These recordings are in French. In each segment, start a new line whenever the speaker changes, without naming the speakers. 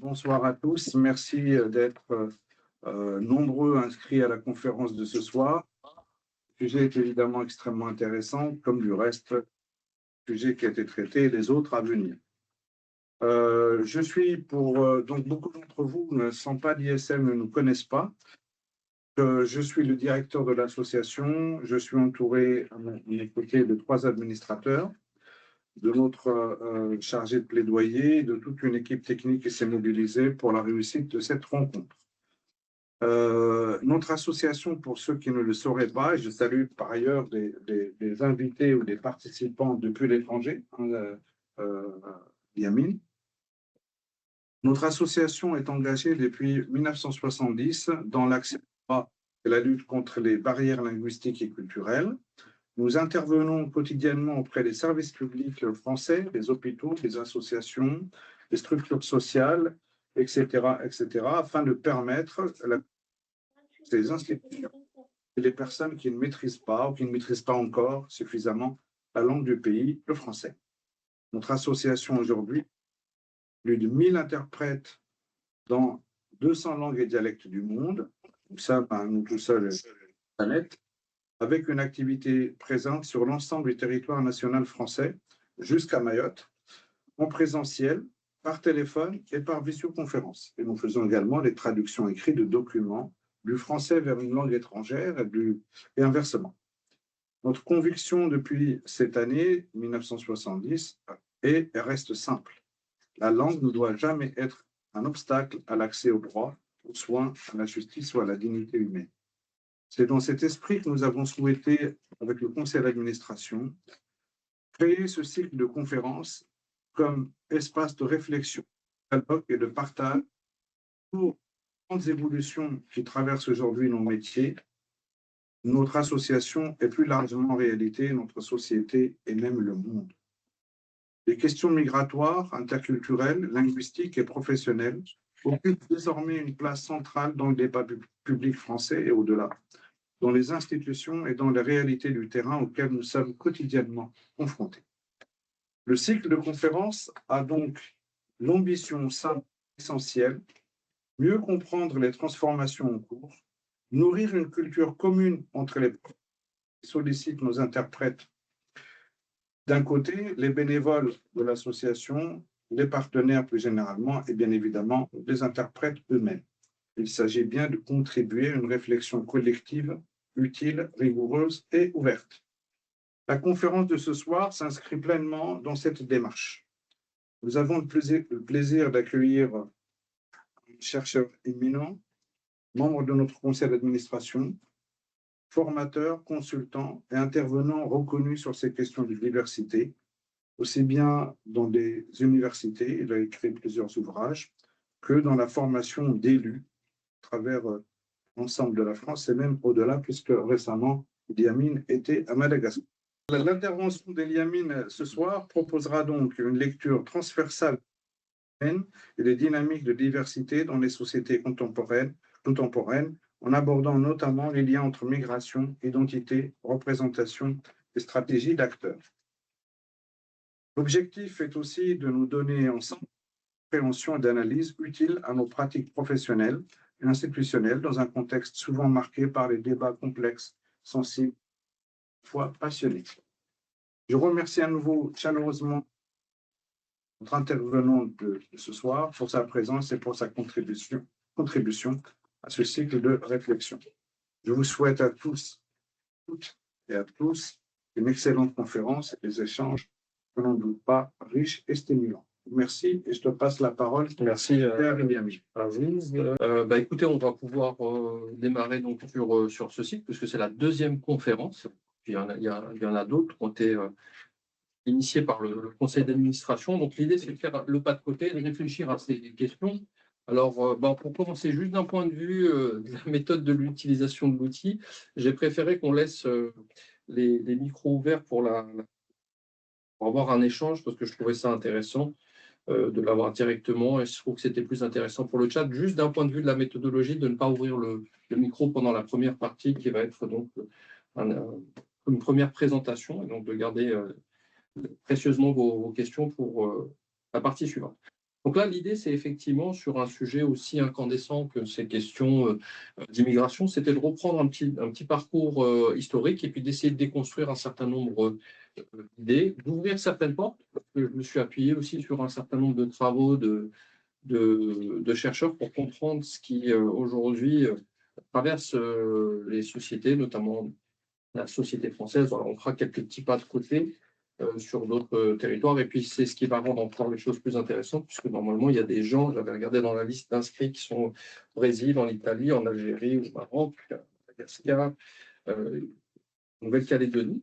Bonsoir à tous. Merci d'être nombreux inscrits à la conférence de ce soir. Le sujet est évidemment extrêmement intéressant, comme du reste, le sujet qui a été traité et les autres à venir. Je suis donc beaucoup d'entre vous ne sont pas d'ISM, ne nous connaissent pas. Je suis le directeur de l'association. Je suis entouré à mes côtés de 3 administrateurs, de notre chargé de plaidoyer, de toute une équipe technique qui s'est mobilisée pour la réussite de cette rencontre. Notre association, pour ceux qui ne le sauraient pas, et je salue par ailleurs des invités ou des participants depuis l'étranger, Yamin. Notre association est engagée depuis 1970 dans l'accès et la lutte contre les barrières linguistiques et culturelles. Nous intervenons quotidiennement auprès des services publics français, des hôpitaux, des associations, des structures sociales, etc., afin de permettre ces institutions et les personnes qui ne maîtrisent pas ou qui ne maîtrisent pas encore suffisamment la langue du pays, le français. Notre association aujourd'hui, plus de 1000 interprètes dans 200 langues et dialectes du monde, ça, nous tout seuls, planète, avec une activité présente sur l'ensemble du territoire national français jusqu'à Mayotte, en présentiel, par téléphone et par visioconférence. Et nous faisons également les traductions écrites de documents du français vers une langue étrangère et inversement. Notre conviction depuis cette année, 1970, est et reste simple. La langue ne doit jamais être un obstacle à l'accès aux droits, aux soins, à la justice ou à la dignité humaine. C'est dans cet esprit que nous avons souhaité, avec le conseil d'administration, créer ce cycle de conférences comme espace de réflexion, de dialogue et de partage pour les grandes évolutions qui traversent aujourd'hui nos métiers, notre association et plus largement en réalité notre société et même le monde. Les questions migratoires, interculturelles, linguistiques et professionnelles occupent désormais une place centrale dans le débat public français et au-delà, dans les institutions et dans les réalités du terrain auxquelles nous sommes quotidiennement confrontés. Le cycle de conférences a donc l'ambition simple et essentielle, mieux comprendre les transformations en cours, nourrir une culture commune entre les qui sollicitent nos interprètes. D'un côté, les bénévoles de l'association, les partenaires plus généralement et bien évidemment les interprètes eux-mêmes. Il s'agit bien de contribuer à une réflexion collective, utile, rigoureuse et ouverte. La conférence de ce soir s'inscrit pleinement dans cette démarche. Nous avons le plaisir d'accueillir un chercheur éminent, membre de notre conseil d'administration, formateur, consultant et intervenant reconnu sur ces questions de diversité, aussi bien dans des universités, il a écrit plusieurs ouvrages, que dans la formation d'élus à travers l'ensemble de la France et même au-delà, puisque récemment, Yamin était à Madagascar. L'intervention d'Eliamine ce soir proposera donc une lecture transversale et des dynamiques de diversité dans les sociétés contemporaines, en abordant notamment les liens entre migration, identité, représentation et stratégie d'acteurs. L'objectif est aussi de nous donner ensemble une compréhension et d'analyse utile à nos pratiques professionnelles et institutionnelles dans un contexte souvent marqué par les débats complexes, sensibles, parfois passionnés. Je remercie à nouveau chaleureusement notre intervenant de ce soir pour sa présence et pour sa contribution à ce cycle de réflexion. Je vous souhaite à tous, toutes et à tous une excellente conférence et des échanges, que l'on ne doute pas, riches et stimulants. Merci et je te passe la parole.
Merci à vous. Écoutez, on va pouvoir démarrer donc sur ce cycle, puisque c'est la deuxième conférence. Il y en a d'autres qui ont été initiées par le conseil d'administration. Donc l'idée, c'est de faire le pas de côté, de réfléchir à ces questions. Alors, pour commencer, juste d'un point de vue de la méthode de l'utilisation de l'outil, j'ai préféré qu'on laisse les micros ouverts pour avoir un échange, parce que je trouvais ça intéressant de l'avoir directement, et je trouve que c'était plus intéressant pour le chat, juste d'un point de vue de la méthodologie, de ne pas ouvrir le micro pendant la première partie, qui va être donc une première présentation, et donc de garder précieusement vos questions pour la partie suivante. Donc là, l'idée, c'est effectivement sur un sujet aussi incandescent que ces questions d'immigration, c'était de reprendre un petit parcours historique et puis d'essayer de déconstruire un certain nombre d'idées, d'ouvrir certaines portes. Parce que je me suis appuyé aussi sur un certain nombre de travaux de chercheurs pour comprendre ce qui aujourd'hui traverse les sociétés, notamment la société française. Alors, on fera quelques petits pas de côté sur d'autres territoires. Et puis, c'est ce qui va rendre encore les choses plus intéressantes, puisque normalement, il y a des gens, j'avais regardé dans la liste d'inscrits, qui sont au Brésil, en Italie, en Algérie, au Maroc, à Madagascar, Nouvelle-Calédonie,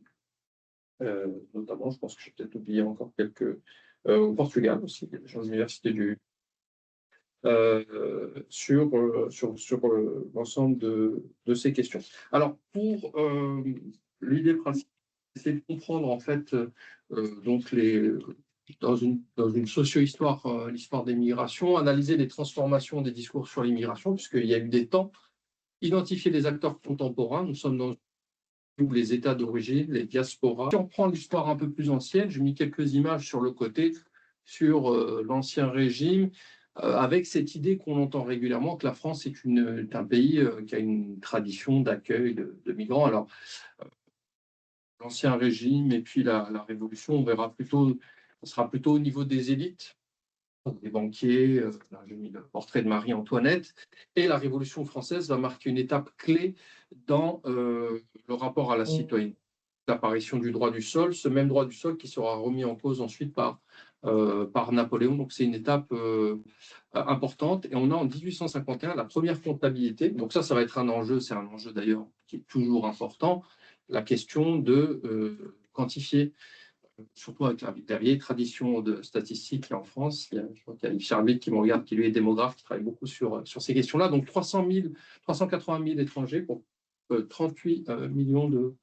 notamment. Je pense que j'ai peut-être oublié encore quelques. Au Portugal aussi, il y a des gens de l'université sur l'ensemble de ces questions. Alors, pour l'idée principale, c'est de comprendre en fait donc dans une socio-histoire, l'histoire des migrations, analyser les transformations des discours sur l'immigration, puisqu'il y a eu des temps, identifier les acteurs contemporains. Nous sommes dans les États d'origine, les diasporas. Si on prend l'histoire un peu plus ancienne, j'ai mis quelques images sur le côté sur l'Ancien Régime, avec cette idée qu'on entend régulièrement que la France est un pays qui a une tradition d'accueil de migrants. Alors, l'Ancien Régime et puis la Révolution, on verra plutôt, ce sera plutôt au niveau des élites, des banquiers, là j'ai mis le portrait de Marie-Antoinette, et la Révolution française va marquer une étape clé dans le rapport à la citoyenneté. L'apparition du droit du sol, ce même droit du sol qui sera remis en cause ensuite par Napoléon. Donc c'est une étape importante. Et on a en 1851 la première comptabilité. Donc ça va être un enjeu, c'est un enjeu d'ailleurs qui est toujours important, la question de quantifier, surtout avec la vieille tradition de statistique en France. Je crois qu'il y a Yves Charlet qui me regarde, qui lui est démographe, qui travaille beaucoup sur ces questions-là. Donc 380 000 étrangers pour 38 millions de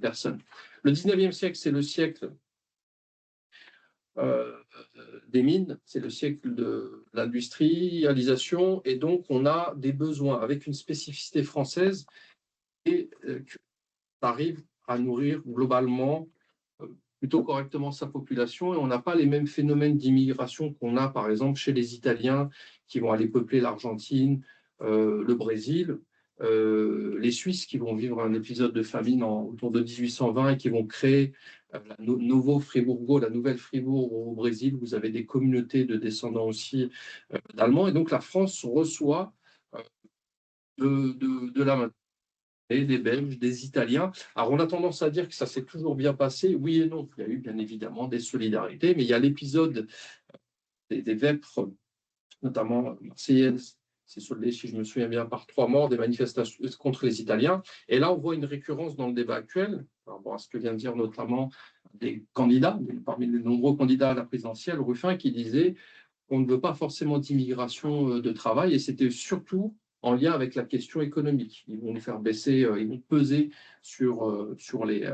personnes. Le 19e siècle, c'est le siècle des mines, c'est le siècle de l'industrialisation, et donc on a des besoins avec une spécificité française et qui arrive à nourrir globalement plutôt correctement sa population, et on n'a pas les mêmes phénomènes d'immigration qu'on a par exemple chez les Italiens qui vont aller peupler l'Argentine, le Brésil, les Suisses qui vont vivre un épisode de famine autour de 1820 et qui vont créer la Novo Friburgo, la nouvelle Fribourg au Brésil. Vous avez des communautés de descendants aussi d'Allemands, et donc la France reçoit de la main des Belges, des Italiens. Alors, on a tendance à dire que ça s'est toujours bien passé. Oui et non. Il y a eu bien évidemment des solidarités, mais il y a l'épisode des vêpres, notamment marseillaise, c'est soldé, si je me souviens bien, par 3 morts, des manifestations contre les Italiens. Et là, on voit une récurrence dans le débat actuel, par rapport à ce que vient de dire notamment des candidats, parmi les nombreux candidats à la présidentielle, Ruffin, qui disait qu'on ne veut pas forcément d'immigration de travail, et c'était surtout en lien avec la question économique. Ils vont nous faire baisser, ils vont peser sur les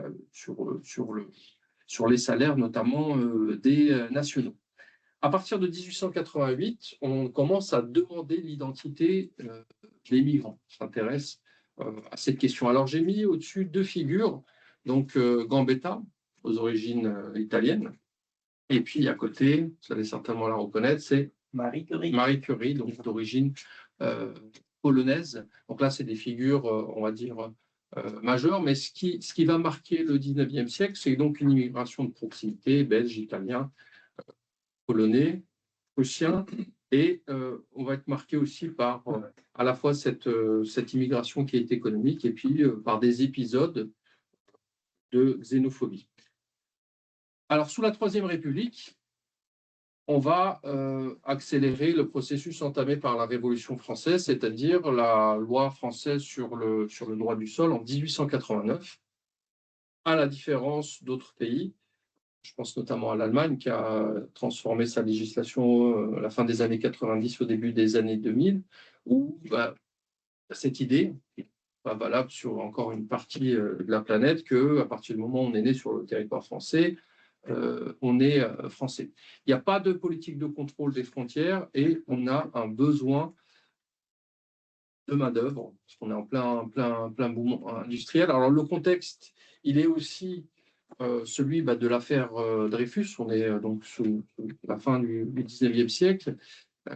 salaires, notamment des nationaux. À partir de 1888, on commence à demander l'identité des migrants. On s'intéresse à cette question. Alors, j'ai mis au-dessus 2 figures, donc Gambetta, aux origines italiennes, et puis à côté, vous allez certainement la reconnaître, c'est
Marie Curie.
Marie Curie, donc d'origine polonaise. Donc là, c'est des figures, on va dire, majeures, mais ce qui va marquer le 19e siècle, c'est donc une immigration de proximité, belge, italien, polonais, prussien, et on va être marqué aussi par à la fois cette immigration qui est économique et puis par des épisodes de xénophobie. Alors, sous la Troisième République, on va accélérer le processus entamé par la Révolution française, c'est-à-dire la loi française sur le droit du sol en 1889, à la différence d'autres pays. Je pense notamment à l'Allemagne qui a transformé sa législation à la fin des années 90, au début des années 2000, où cette idée n'est pas valable sur encore une partie de la planète, qu'à partir du moment où on est né sur le territoire français, on est français. Il n'y a pas de politique de contrôle des frontières et on a un besoin de main-d'œuvre, parce qu'on est en plein boom industriel. Alors, le contexte, il est aussi celui de l'affaire Dreyfus, on est donc sous la fin du 19e siècle,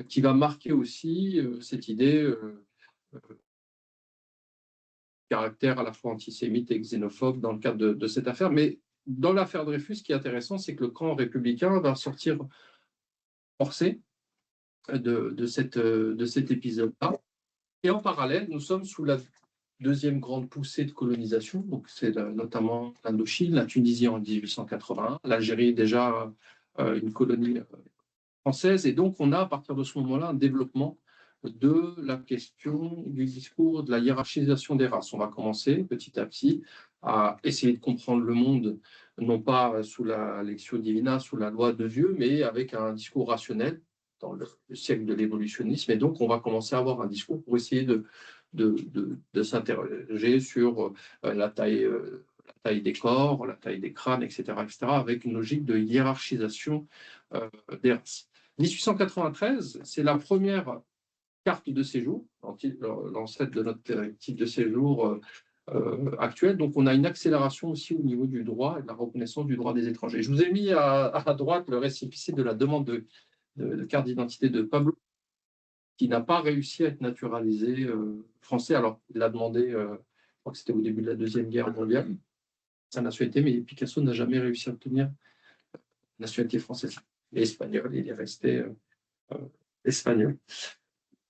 qui va marquer aussi cette idée caractère à la fois antisémite et xénophobe dans le cadre de cette affaire. Mais dans l'affaire Dreyfus, ce qui est intéressant, c'est que le camp républicain va sortir forcé de cet épisode-là. Et en parallèle, nous sommes sous la deuxième grande poussée de colonisation, donc c'est notamment l'Indochine, la Tunisie en 1881, l'Algérie est déjà une colonie française, et donc on a à partir de ce moment-là un développement de la question du discours de la hiérarchisation des races. On va commencer petit à petit à essayer de comprendre le monde, non pas sous la lectio divina, sous la loi de Dieu, mais avec un discours rationnel dans le siècle de l'évolutionnisme. Et donc, on va commencer à avoir un discours pour essayer de s'interroger sur la taille des corps, la taille des crânes, etc., avec une logique de hiérarchisation des races. 1893, c'est la première carte de séjour, l'ancêtre de notre type de séjour actuel. Donc, on a une accélération aussi au niveau du droit et de la reconnaissance du droit des étrangers. Je vous ai mis à droite le récépissé de la demande de carte d'identité de Pablo, qui n'a pas réussi à être naturalisé français. Alors, il a demandé, je crois que c'était au début de la Deuxième Guerre mondiale, sa nationalité, mais Picasso n'a jamais réussi à obtenir la nationalité française. Et espagnol, il est resté espagnol.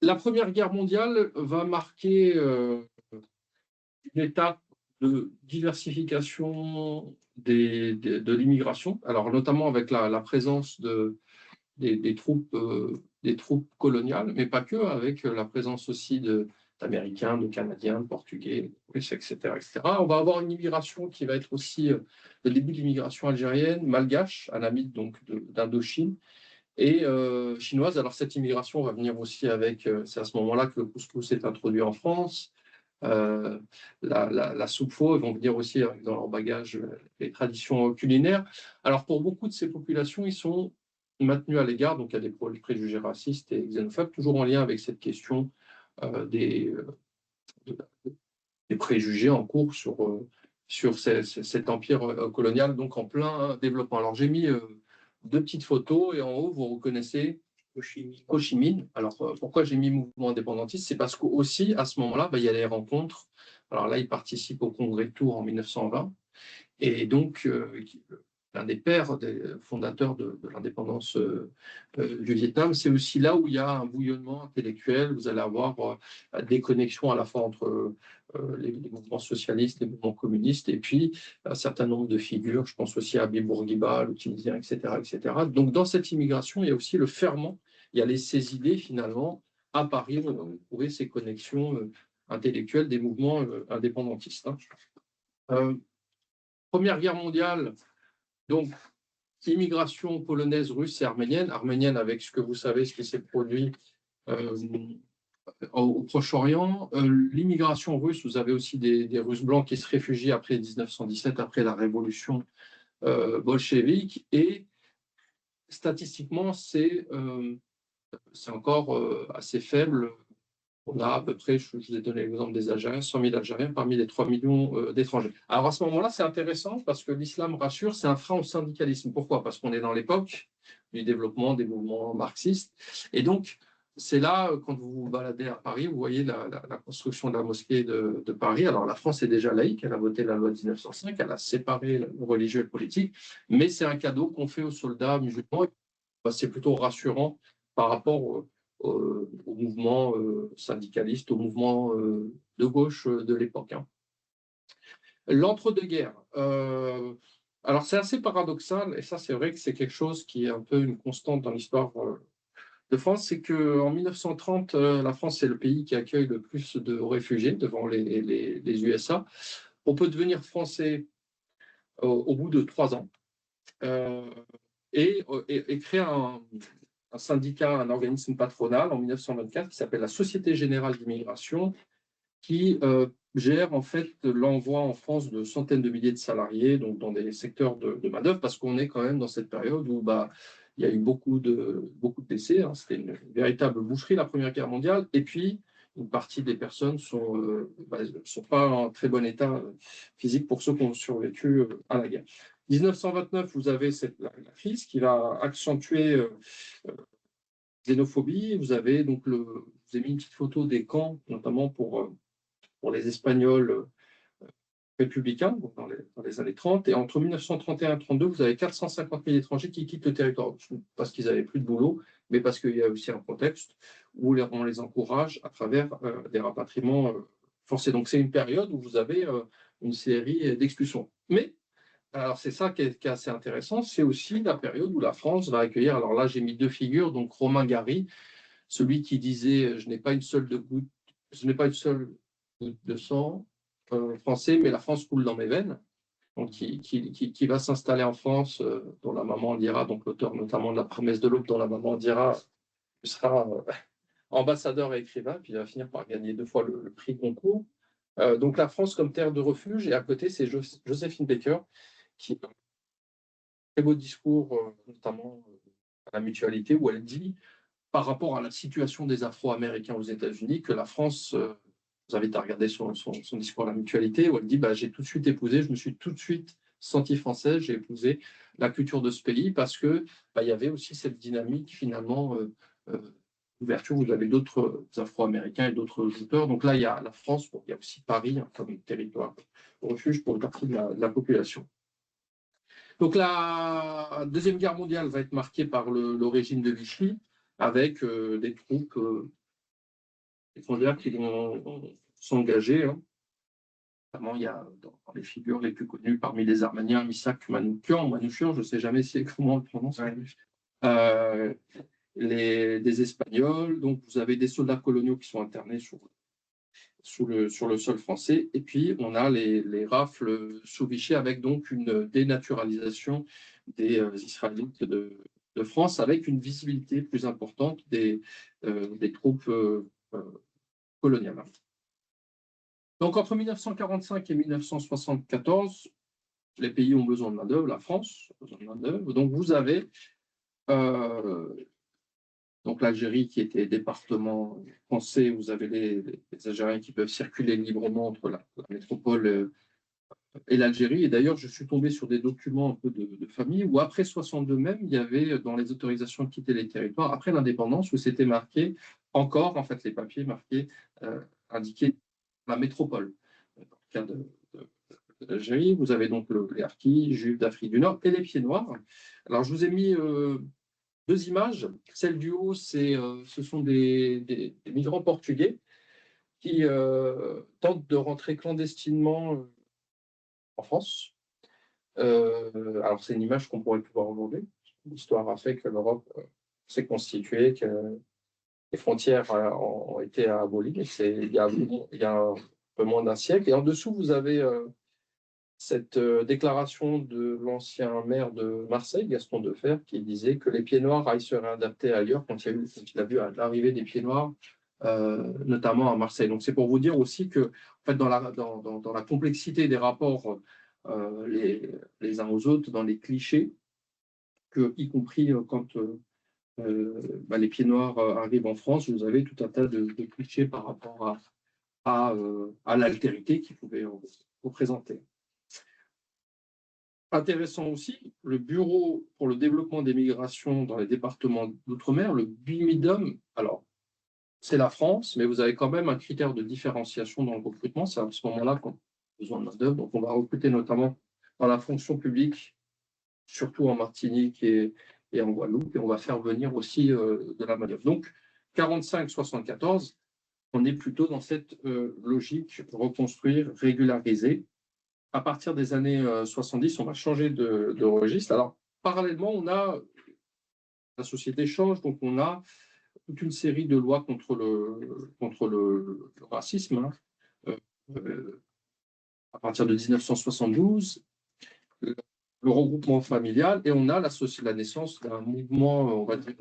La Première Guerre mondiale va marquer une étape de diversification de l'immigration, alors notamment avec la présence des troupes coloniales, mais pas que, avec la présence aussi d'Américains, de Canadiens, de Portugais, etc., etc. On va avoir une immigration qui va être aussi le début de l'immigration algérienne, malgache, anamite donc d'Indochine, et chinoise. Alors cette immigration va venir aussi avec, c'est à ce moment-là que le couscous est introduit en France, la soupe faux, ils vont venir aussi avec dans leur bagage les traditions culinaires. Alors pour beaucoup de ces populations, ils sont maintenus à l'égard, donc il y a des préjugés racistes et xénophobes, toujours en lien avec cette question des préjugés en cours sur cet empire colonial, donc en plein développement. Alors j'ai mis deux petites photos et en haut, vous reconnaissez Ho Chi Minh. Alors pourquoi j'ai mis mouvement indépendantiste? C'est parce qu'aussi, à ce moment-là, il y a les rencontres. Alors là, il participe au congrès de Tours en 1920. Et donc, l'un des pères des fondateurs de l'indépendance du Vietnam, c'est aussi là où il y a un bouillonnement intellectuel. Vous allez avoir des connexions à la fois entre les mouvements socialistes, les mouvements communistes, et puis un certain nombre de figures. Je pense aussi à Habib Bourguiba, le Tunisien, etc., etc. Donc, dans cette immigration, il y a aussi le ferment. Il y a ces idées, finalement, à Paris, on va trouver ces connexions intellectuelles des mouvements indépendantistes. Première Guerre mondiale, donc immigration polonaise, russe et arménienne. Arménienne avec ce que vous savez, ce qui s'est produit au Proche-Orient. L'immigration russe, vous avez aussi des Russes blancs qui se réfugient après 1917, après la révolution bolchevique. Et statistiquement, c'est encore assez faible. On a à peu près, je vous ai donné l'exemple des Algériens, 100 000 Algériens parmi les 3 millions d'étrangers. Alors à ce moment-là, c'est intéressant parce que l'islam rassure, c'est un frein au syndicalisme. Pourquoi? Parce qu'on est dans l'époque du développement des mouvements marxistes. Et donc, c'est là, quand vous vous baladez à Paris, vous voyez la construction de la mosquée de Paris. Alors la France est déjà laïque, elle a voté la loi de 1905, elle a séparé le religieux et le politique, mais c'est un cadeau qu'on fait aux soldats musulmans. C'est plutôt rassurant par rapport au mouvement syndicaliste, au mouvement de gauche de l'époque. L'entre-deux-guerres. Alors, c'est assez paradoxal, et ça, c'est vrai que c'est quelque chose qui est un peu une constante dans l'histoire de France, c'est qu'en 1930, la France est le pays qui accueille le plus de réfugiés devant les USA. On peut devenir français au bout de 3 ans et créer un syndicat, un organisme patronal en 1924 qui s'appelle la Société Générale d'Immigration, qui gère en fait l'envoi en France de centaines de milliers de salariés, donc dans des secteurs de main-d'œuvre, parce qu'on est quand même dans cette période où il y a eu beaucoup de décès. C'était une véritable boucherie, la Première Guerre mondiale. Et puis, une partie des personnes sont pas en très bon état physique pour ceux qui ont survécu à la guerre. 1929, vous avez la crise qui va accentuer xénophobie. Vous avez donc je vous ai mis une petite photo des camps, notamment pour les Espagnols républicains donc dans les années 30. Et entre 1931 et 1932, vous avez 450 000 étrangers qui quittent le territoire, parce qu'ils n'avaient plus de boulot, mais parce qu'il y a aussi un contexte où on les encourage à travers des rapatriements forcés. Donc c'est une période où vous avez une série d'expulsions. Mais alors, c'est ça qui est assez intéressant, c'est aussi la période où la France va accueillir. Alors là, j'ai mis deux figures, donc Romain Gary, celui qui disait je n'ai pas une seule goutte de sang français, mais la France coule dans mes veines. Donc, qui va s'installer en France, dont la maman dira, donc l'auteur notamment de La promesse de l'aube, dont la maman dira tu seras ambassadeur et écrivain, puis il va finir par gagner 2 fois le prix Goncourt. Donc la France comme terre de refuge, et à côté, c'est Joséphine Baker, qui a un très beau discours, notamment à la mutualité, où elle dit, par rapport à la situation des Afro-Américains aux États-Unis, que la France, je vous invite à regarder son discours à la mutualité, où elle dit j'ai tout de suite épousé, je me suis tout de suite sentie française, j'ai épousé la culture de ce pays, parce que il y avait aussi cette dynamique finalement d'ouverture, vous avez d'autres Afro-Américains et d'autres auteurs. Donc là, il y a la France, il y a aussi Paris comme territoire refuge pour une partie de la population. Donc la Deuxième Guerre mondiale va être marquée par le régime de Vichy, avec des troupes étrangères qui vont s'engager. Notamment, il y a dans les figures les plus connues parmi les Arméniens, Misak Manouchian, je ne sais jamais comment on le prononce, des Espagnols. Donc vous avez des soldats coloniaux qui sont internés sur le sol français, et puis on a les rafles sous Vichy, avec donc une dénaturalisation des Israélites de France, avec une visibilité plus importante des troupes coloniales. Donc entre 1945 et 1974, les pays ont besoin de main-d'œuvre, la France a besoin de main-d'œuvre. Donc vous avez donc l'Algérie qui était département français, vous avez les Algériens qui peuvent circuler librement entre la métropole et l'Algérie. Et d'ailleurs, je suis tombé sur des documents un peu de famille où après 62 même, il y avait dans les autorisations de quitter les territoires, après l'indépendance, où c'était marqué encore, en fait, les papiers marqués, indiqués la métropole. Dans le cas de l'Algérie, vous avez donc les Harkis, Juifs d'Afrique du Nord et les Pieds Noirs. Alors, je vous ai mis 2 images. Celle du haut, ce sont des migrants portugais qui tentent de rentrer clandestinement en France. Alors, c'est une image qu'on pourrait plus voir aujourd'hui. L'histoire a fait que l'Europe s'est constituée, que les frontières ont été abolies. Il y a un peu moins d'un siècle. Et en dessous, vous avez cette déclaration de l'ancien maire de Marseille, Gaston Defferre, qui disait que les pieds noirs ils seraient adaptés ailleurs quand il a vu l'arrivée des pieds noirs, notamment à Marseille. Donc c'est pour vous dire aussi que en fait, dans la complexité des rapports les uns aux autres, dans les clichés, y compris quand les pieds noirs arrivent en France, vous avez tout un tas de clichés par rapport à l'altérité qu'ils pouvaient représenter. Intéressant aussi, le Bureau pour le développement des migrations dans les départements d'outre-mer, le BUMIDOM, alors c'est la France, mais vous avez quand même un critère de différenciation dans le recrutement. C'est à ce moment-là qu'on a besoin de main-d'œuvre. Donc on va recruter notamment dans la fonction publique, surtout en Martinique et en Guadeloupe, et on va faire venir aussi de la main-d'œuvre. Donc 45-74, on est plutôt dans cette logique reconstruire, régulariser. À partir des années 70, on va changer de registre. Alors, parallèlement, la société change, donc on a toute une série de lois contre le racisme. À partir de 1972, le regroupement familial, et on a la naissance d'un mouvement, on va dire,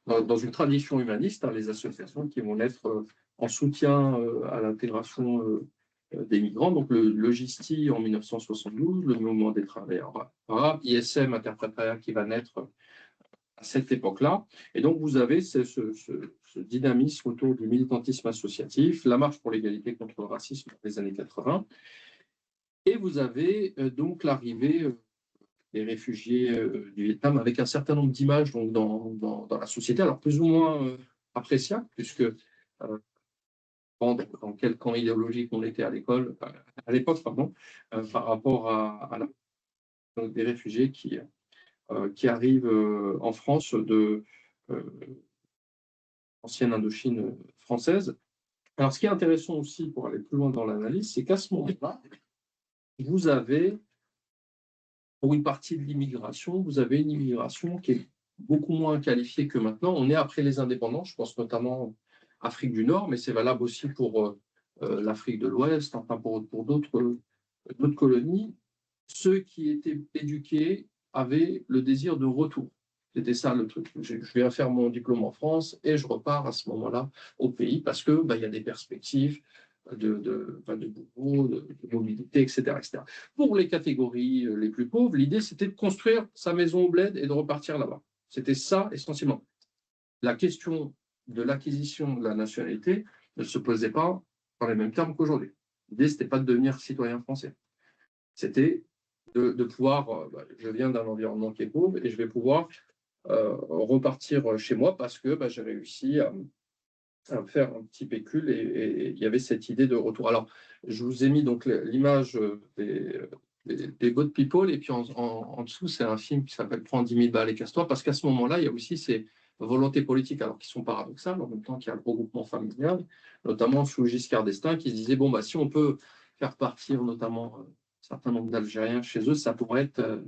dans une tradition humaniste, les associations qui vont être en soutien à l'intégration des migrants, donc le GISTI en 1972, le mouvement des travailleurs arabes, ISM Interprétariat qui va naître à cette époque-là. Et donc vous avez ce dynamisme autour du militantisme associatif, la marche pour l'égalité contre le racisme des années 80, et vous avez donc l'arrivée réfugiés du Vietnam, avec un certain nombre d'images donc, dans la société, alors plus ou moins appréciables, puisque dans quel camp idéologique on était à l'école, à l'époque, pardon, par rapport à donc, des réfugiés qui arrivent en France de l'ancienne Indochine française. Alors, ce qui est intéressant aussi pour aller plus loin dans l'analyse, c'est qu'à ce moment-là, vous avez, pour une partie de l'immigration, vous avez une immigration qui est beaucoup moins qualifiée que maintenant. On est après les indépendances, je pense notamment Afrique du Nord, mais c'est valable aussi pour l'Afrique de l'Ouest, enfin pour d'autres colonies. Ceux qui étaient éduqués avaient le désir de retour. C'était ça le truc. Je viens faire mon diplôme en France et je repars à ce moment-là au pays parce que il y a des perspectives de boulot, de mobilité, etc., etc. Pour les catégories les plus pauvres, l'idée c'était de construire sa maison au bled et de repartir là-bas. C'était ça essentiellement. La question de l'acquisition de la nationalité ne se posait pas dans les mêmes termes qu'aujourd'hui. L'idée c'était pas de devenir citoyen français. C'était de pouvoir, je viens d'un environnement qui est pauvre et je vais pouvoir repartir chez moi parce que j'ai réussi à faire un petit pécule et il y avait cette idée de retour. Alors, je vous ai mis donc l'image des Good People et puis en dessous, c'est un film qui s'appelle Prends 10 000 balles et casse-toi parce qu'à ce moment-là, il y a aussi ces volontés politiques, alors qui sont paradoxales, en même temps qu'il y a le regroupement familial, notamment sous Giscard d'Estaing, qui se disait, bon, si on peut faire partir notamment un certain nombre d'Algériens chez eux, ça pourrait être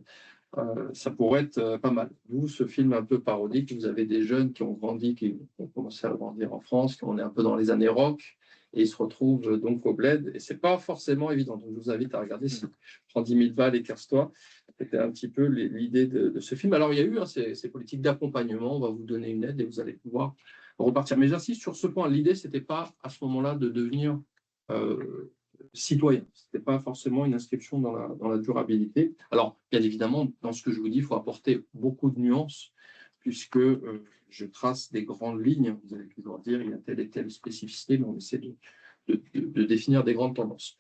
pas mal. Vous, ce film un peu parodique, vous avez des jeunes qui ont grandi, qui ont commencé à grandir en France, qui on est un peu dans les années rock, et ils se retrouvent donc au bled, et c'est pas forcément évident. Donc je vous invite à regarder, si prends 10 000 balles et casse-toi. C'était un petit peu l'idée de ce film. Alors il y a eu ces politiques d'accompagnement, on va vous donner une aide et vous allez pouvoir repartir. Mais j'insiste sur ce point, l'idée, c'était pas à ce moment-là de devenir citoyen. Ce n'était pas forcément une inscription dans la durabilité. Alors, bien évidemment, dans ce que je vous dis, il faut apporter beaucoup de nuances, puisque je trace des grandes lignes. Vous allez toujours dire il y a telle et telle spécificité, mais on essaie de définir des grandes tendances.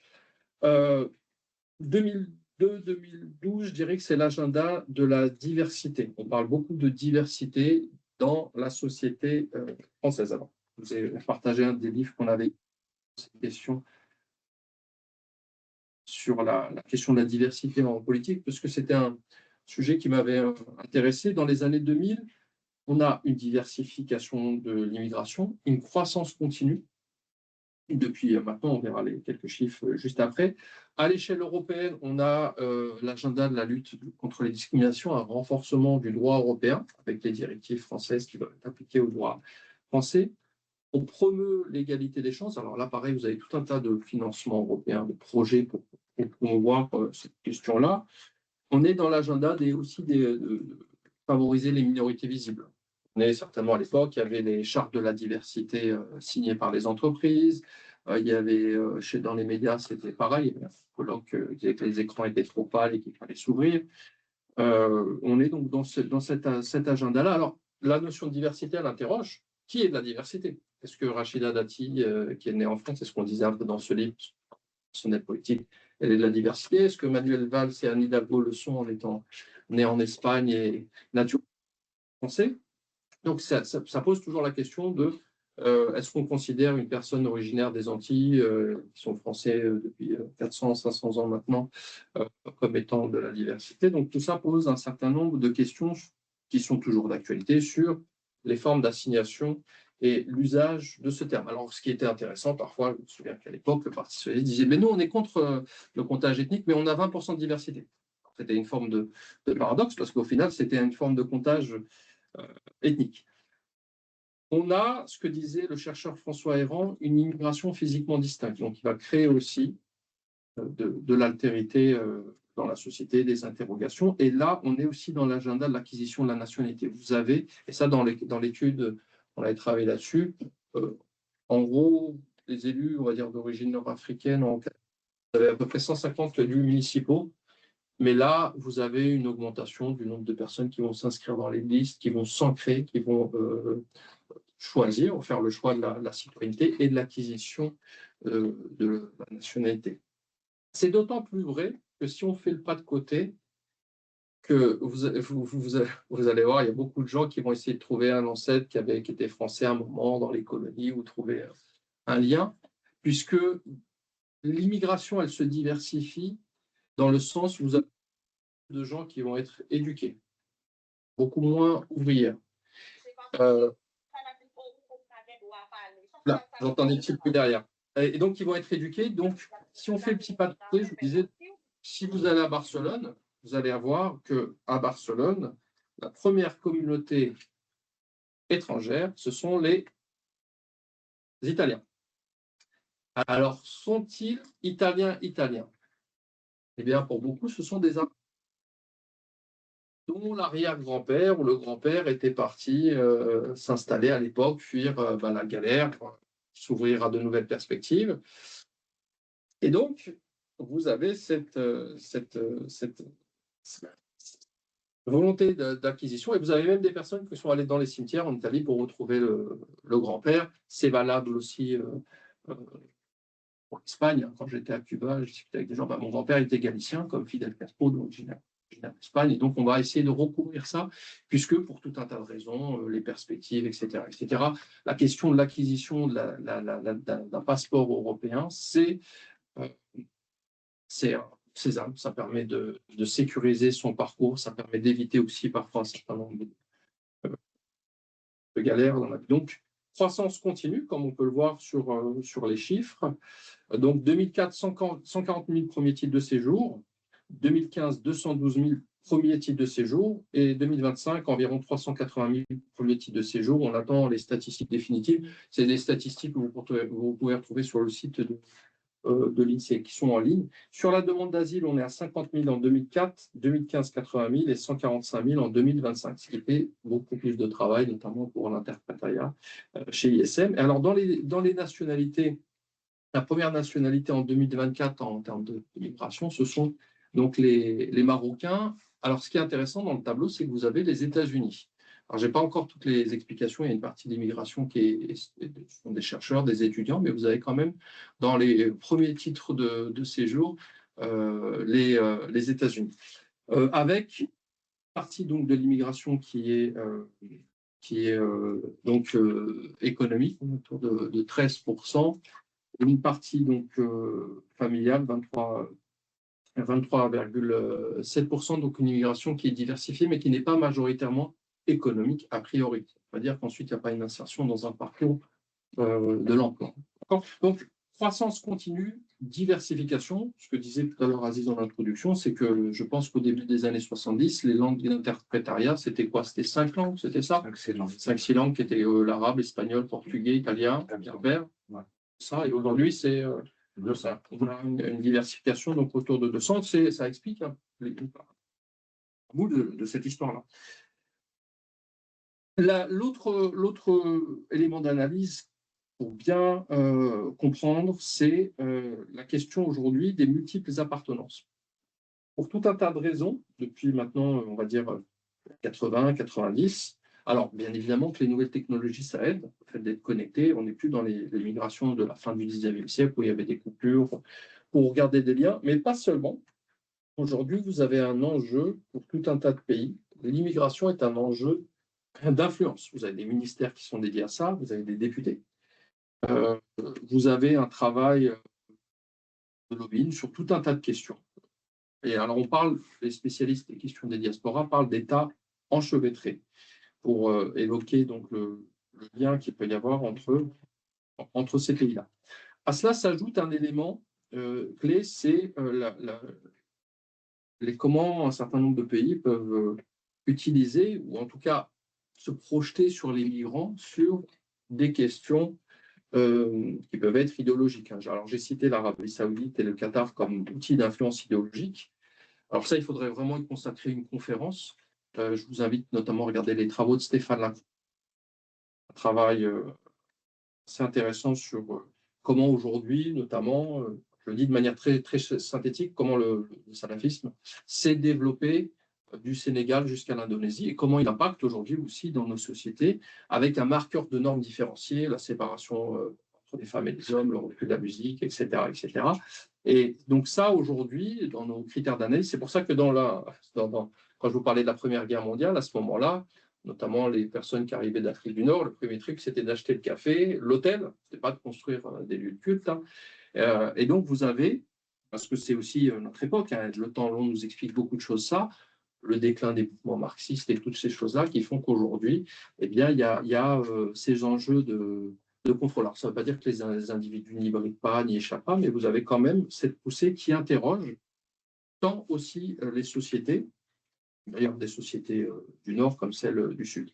2002-2012, je dirais que c'est l'agenda de la diversité. On parle beaucoup de diversité dans la société française. Alors, je vous ai partagé un des livres qu'on avait sur cette question sur la question de la diversité en politique, parce que c'était un sujet qui m'avait intéressé. Dans les années 2000, on a une diversification de l'immigration, une croissance continue. Depuis maintenant, on verra les quelques chiffres juste après. À l'échelle européenne, on a l'agenda de la lutte contre les discriminations, un renforcement du droit européen, avec les directives françaises qui doivent être appliquées au droit français. On promeut l'égalité des chances. Alors là, pareil, vous avez tout un tas de financements européens, de projets pour promouvoir cette question-là. On est dans l'agenda aussi de favoriser les minorités visibles. On est certainement à l'époque, il y avait les chartes de la diversité signées par les entreprises. Il y avait, dans les médias, c'était pareil. Il y avait un colloque qui disait que les écrans étaient trop pâles et qu'il fallait s'ouvrir. On est donc dans cet agenda-là. Alors, la notion de diversité, elle interroge qui est de la diversité. Est-ce que Rachida Dati, qui est née en France, c'est ce qu'on disait un peu dans ce livre, son aide politique, elle est de la diversité? Est-ce que Manuel Valls et Anne Hidalgo le sont en étant nés en Espagne et naturellement français? Donc, ça pose toujours la question de est-ce qu'on considère une personne originaire des Antilles, qui sont français depuis 400, 500 ans maintenant, comme étant de la diversité? Donc, tout ça pose un certain nombre de questions qui sont toujours d'actualité sur les formes d'assignation et l'usage de ce terme. Alors, ce qui était intéressant, parfois, je me souviens qu'à l'époque, le Parti socialiste disait, mais nous, on est contre le comptage ethnique, mais on a 20% de diversité. C'était une forme de paradoxe, parce qu'au final, c'était une forme de comptage ethnique. On a, ce que disait le chercheur François Héran, une immigration physiquement distincte. Donc, il va créer aussi de l'altérité dans la société, des interrogations. Et là, on est aussi dans l'agenda de l'acquisition de la nationalité. Vous avez, et ça, dans l'étude, on avait travaillé là-dessus, en gros, les élus, on va dire, d'origine nord-africaine, vous avez à peu près 150 élus municipaux. Mais là, vous avez une augmentation du nombre de personnes qui vont s'inscrire dans les listes, qui vont s'ancrer, qui vont choisir ou faire le choix de la citoyenneté et de l'acquisition de la nationalité. C'est d'autant plus vrai que si on fait le pas de côté, que vous allez voir, il y a beaucoup de gens qui vont essayer de trouver un ancêtre qui était français à un moment dans les colonies ou trouver un lien, puisque l'immigration, elle se diversifie dans le sens où vous avez de gens qui vont être éduqués, beaucoup moins ouvrières. Là, j'entends des petits bruits derrière. Et donc, ils vont être éduqués. Donc, si on fait le petit pas de côté, je vous disais, si vous allez à Barcelone, vous allez avoir qu'à Barcelone, la première communauté étrangère, ce sont les Italiens. Alors, sont-ils italiens? Eh bien, pour beaucoup, ce sont des Arabes dont l'arrière-grand-père ou le grand-père était parti s'installer à l'époque, fuir la galère, s'ouvrir à de nouvelles perspectives. Et donc, vous avez cette volonté d'acquisition, et vous avez même des personnes qui sont allées dans les cimetières en Italie pour retrouver le grand-père. C'est valable aussi pour l'Espagne. Quand j'étais à Cuba, je discutais avec des gens. Mon grand-père était galicien, comme Fidel Castro, originaire d'Espagne, et donc on va essayer de recouvrir ça, puisque pour tout un tas de raisons, les perspectives, etc., la question de l'acquisition d'un passeport européen, c'est sésame. Ça permet de sécuriser son parcours, ça permet d'éviter aussi parfois un certain nombre de galères dans la vie. Donc, croissance continue, comme on peut le voir sur les chiffres. Donc, 2004, 140 000 premiers titres de séjour. 2015, 212 000 premiers titres de séjour. Et 2025, environ 380 000 premiers titres de séjour. On attend les statistiques définitives. C'est des statistiques que vous pouvez retrouver sur le site de l'INSEE qui sont en ligne. Sur la demande d'asile, on est à 50 000 en 2004, 2015, 80 000 et 145 000 en 2025, ce qui fait beaucoup plus de travail, notamment pour l'interprétariat chez ISM. Et alors, dans les nationalités, la première nationalité en 2024 en termes de migration, ce sont donc les Marocains. Alors, ce qui est intéressant dans le tableau, c'est que vous avez les États-Unis. Alors, je n'ai pas encore toutes les explications. Il y a une partie d'immigration sont des chercheurs, des étudiants, mais vous avez quand même dans les premiers titres de séjour les États-Unis. Avec une partie donc, de l'immigration qui est économique, autour de 13%, une partie donc familiale, 23,7%, donc une immigration qui est diversifiée, mais qui n'est pas majoritairement économique a priori. C'est-à-dire qu'ensuite, il n'y a pas une insertion dans un parcours de l'emploi. Donc, croissance continue, diversification. Ce que disait tout à l'heure Aziz dans l'introduction, c'est que je pense qu'au début des années 70, les langues d'interprétariat, c'était quoi? C'était 5 langues, c'était ça? 5-6 langues qui étaient l'arabe, l'espagnol, portugais, italien, berbère. Ouais. Ça, et aujourd'hui, c'est ça. On a une diversification donc autour de 200. Ça explique le bout de cette histoire-là. L'autre élément d'analyse pour bien comprendre, c'est la question aujourd'hui des multiples appartenances. Pour tout un tas de raisons, depuis maintenant, on va dire 80, 90, alors bien évidemment que les nouvelles technologies, ça aide, le fait d'être connecté, on n'est plus dans les migrations de la fin du 19e siècle où il y avait des coupures pour garder des liens, mais pas seulement. Aujourd'hui, vous avez un enjeu pour tout un tas de pays. L'immigration est un enjeu d'influence. Vous avez des ministères qui sont dédiés à ça, vous avez des députés. Vous avez un travail de lobbying sur tout un tas de questions. Et alors, les spécialistes des questions des diasporas parlent d'États enchevêtrés pour évoquer donc le lien qu'il peut y avoir entre ces pays-là. À cela s'ajoute un élément clé, c'est comment un certain nombre de pays peuvent utiliser, ou en tout cas se projeter sur les migrants sur des questions qui peuvent être idéologiques. Alors, j'ai cité l'Arabie Saoudite et le Qatar comme outils d'influence idéologique. Alors ça, il faudrait vraiment y consacrer une conférence. Je vous invite notamment à regarder les travaux de Stéphane Lacroix, un travail assez intéressant sur comment aujourd'hui, notamment, je le dis de manière très, très synthétique, comment le salafisme s'est développé du Sénégal jusqu'à l'Indonésie et comment il impacte aujourd'hui aussi dans nos sociétés avec un marqueur de normes différenciées, la séparation entre les femmes et les hommes, le recul de la musique, etc., etc. Et donc ça, aujourd'hui, dans nos critères d'analyse, c'est pour ça que dans quand je vous parlais de la Première Guerre mondiale, à ce moment-là, notamment les personnes qui arrivaient d'Afrique du Nord, le premier truc, c'était d'acheter le café, l'hôtel, c'était pas de construire des lieux de culte. Hein. Et donc, vous avez, parce que c'est aussi notre époque, hein, le temps long nous explique beaucoup de choses, ça, le déclin des mouvements marxistes et toutes ces choses-là qui font qu'aujourd'hui, eh bien, il y a ces enjeux de contrôle. Alors, ça ne veut pas dire que les individus n'y brident pas, n'y échappent pas, mais vous avez quand même cette poussée qui interroge tant aussi les sociétés, d'ailleurs des sociétés du Nord comme celles du Sud.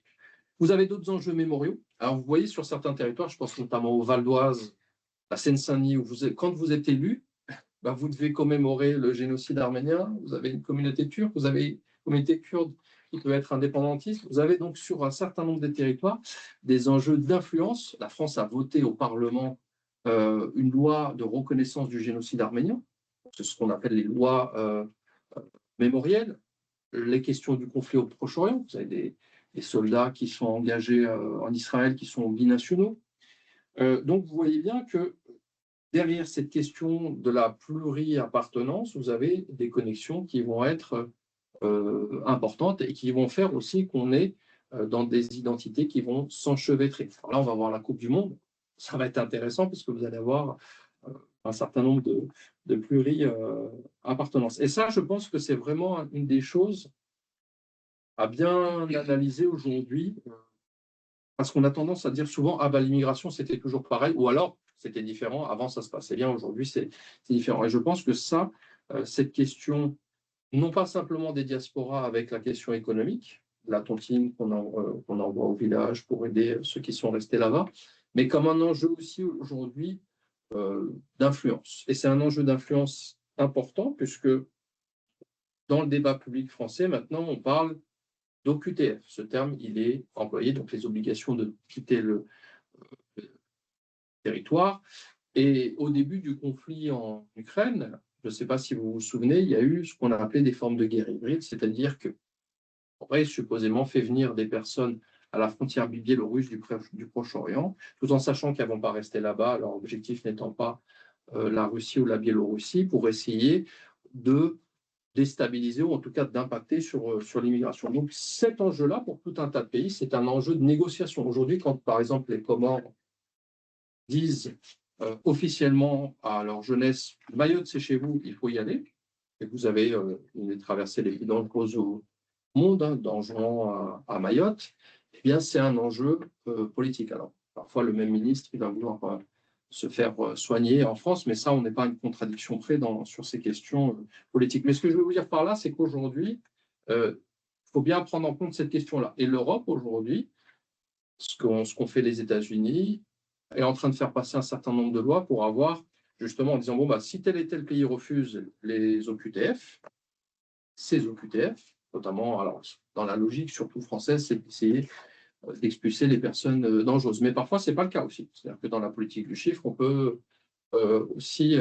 Vous avez d'autres enjeux mémoriaux. Alors, vous voyez sur certains territoires, je pense notamment au Val d'Oise, la Seine-Saint-Denis, où quand vous êtes élu, bah, vous devez commémorer le génocide arménien, vous avez une communauté turque, vous avez une communauté kurde qui peut être indépendantiste. Vous avez donc sur un certain nombre de territoires des enjeux d'influence. La France a voté au Parlement une loi de reconnaissance du génocide arménien. C'est ce qu'on appelle les lois mémorielles. Les questions du conflit au Proche-Orient. Vous avez des soldats qui sont engagés en Israël, qui sont binationaux. Donc vous voyez bien que derrière cette question de la pluri-appartenance, vous avez des connexions qui vont être importantes et qui vont faire aussi qu'on est dans des identités qui vont s'enchevêtrer. Alors là, on va voir la Coupe du Monde. Ça va être intéressant parce que vous allez avoir un certain nombre de pluri-appartenances. Et ça, je pense que c'est vraiment une des choses à bien analyser aujourd'hui, parce qu'on a tendance à dire souvent ah bah l'immigration c'était toujours pareil, ou alors c'était différent, avant ça se passait bien, aujourd'hui c'est différent. Et je pense que ça, cette question, non pas simplement des diasporas avec la question économique, la tontine qu'on envoie au village pour aider ceux qui sont restés là-bas, mais comme un enjeu aussi aujourd'hui d'influence. Et c'est un enjeu d'influence important puisque dans le débat public français, maintenant, on parle d'OQTF. Ce terme, il est employé, donc les obligations de quitter le territoire. Et au début du conflit en Ukraine, je ne sais pas si vous vous souvenez, il y a eu ce qu'on a appelé des formes de guerre hybride, c'est-à-dire que aurait supposément fait venir des personnes à la frontière biélorusse du Proche-Orient, tout en sachant qu'elles ne vont pas rester là-bas, leur objectif n'étant pas la Russie ou la Biélorussie, pour essayer de déstabiliser ou en tout cas d'impacter sur l'immigration. Donc cet enjeu-là, pour tout un tas de pays, c'est un enjeu de négociation. Aujourd'hui, quand par exemple les Comores disent officiellement à leur jeunesse, Mayotte c'est chez vous, il faut y aller, et vous avez une traversée les plus dangereuses au monde, hein, d'Anjouan à Mayotte, eh bien c'est un enjeu politique. Alors parfois le même ministre, il va vouloir se faire soigner en France, mais ça, on n'est pas une contradiction près sur ces questions politiques. Mais ce que je veux vous dire par là, c'est qu'aujourd'hui, il faut bien prendre en compte cette question-là. Et l'Europe, aujourd'hui, ce qu'ont fait les États-Unis, est en train de faire passer un certain nombre de lois pour avoir, justement, en disant, bon, bah, si tel et tel pays refuse les OQTF, ces OQTF, notamment, alors, dans la logique surtout française, c'est d'essayer d'expulser les personnes dangereuses. Mais parfois, ce n'est pas le cas aussi. C'est-à-dire que dans la politique du chiffre, on peut aussi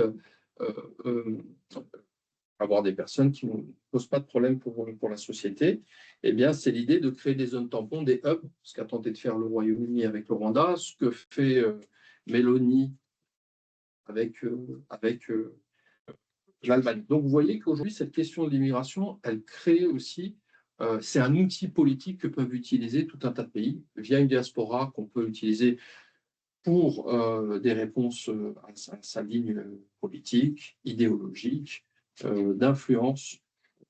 avoir des personnes qui ne posent pas de problème pour la société. Eh bien, c'est l'idée de créer des zones tampons, des hubs, ce qu'a tenté de faire le Royaume-Uni avec le Rwanda, ce que fait Mélanie avec l'Allemagne. Donc, vous voyez qu'aujourd'hui, cette question de l'immigration, elle crée aussi, c'est un outil politique que peuvent utiliser tout un tas de pays via une diaspora qu'on peut utiliser pour des réponses à sa ligne politique, idéologique, d'influence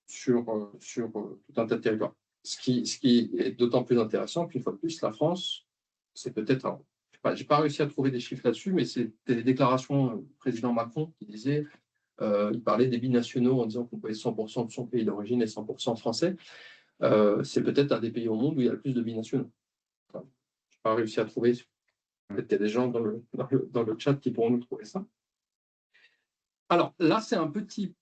sur tout un tas de territoires. Ce qui est d'autant plus intéressant qu'une fois de plus, la France, c'est peut-être... Je n'ai pas réussi à trouver des chiffres là-dessus, mais c'était des déclarations du président Macron qui disait, il parlait des binationaux en disant qu'on pouvait 100% de son pays d'origine et 100% français. C'est peut-être un des pays au monde où il y a le plus de binationaux. Enfin, je n'ai pas réussi à trouver. Peut-être qu'il y a des gens dans le chat qui pourront nous trouver ça. Alors là, c'est un petit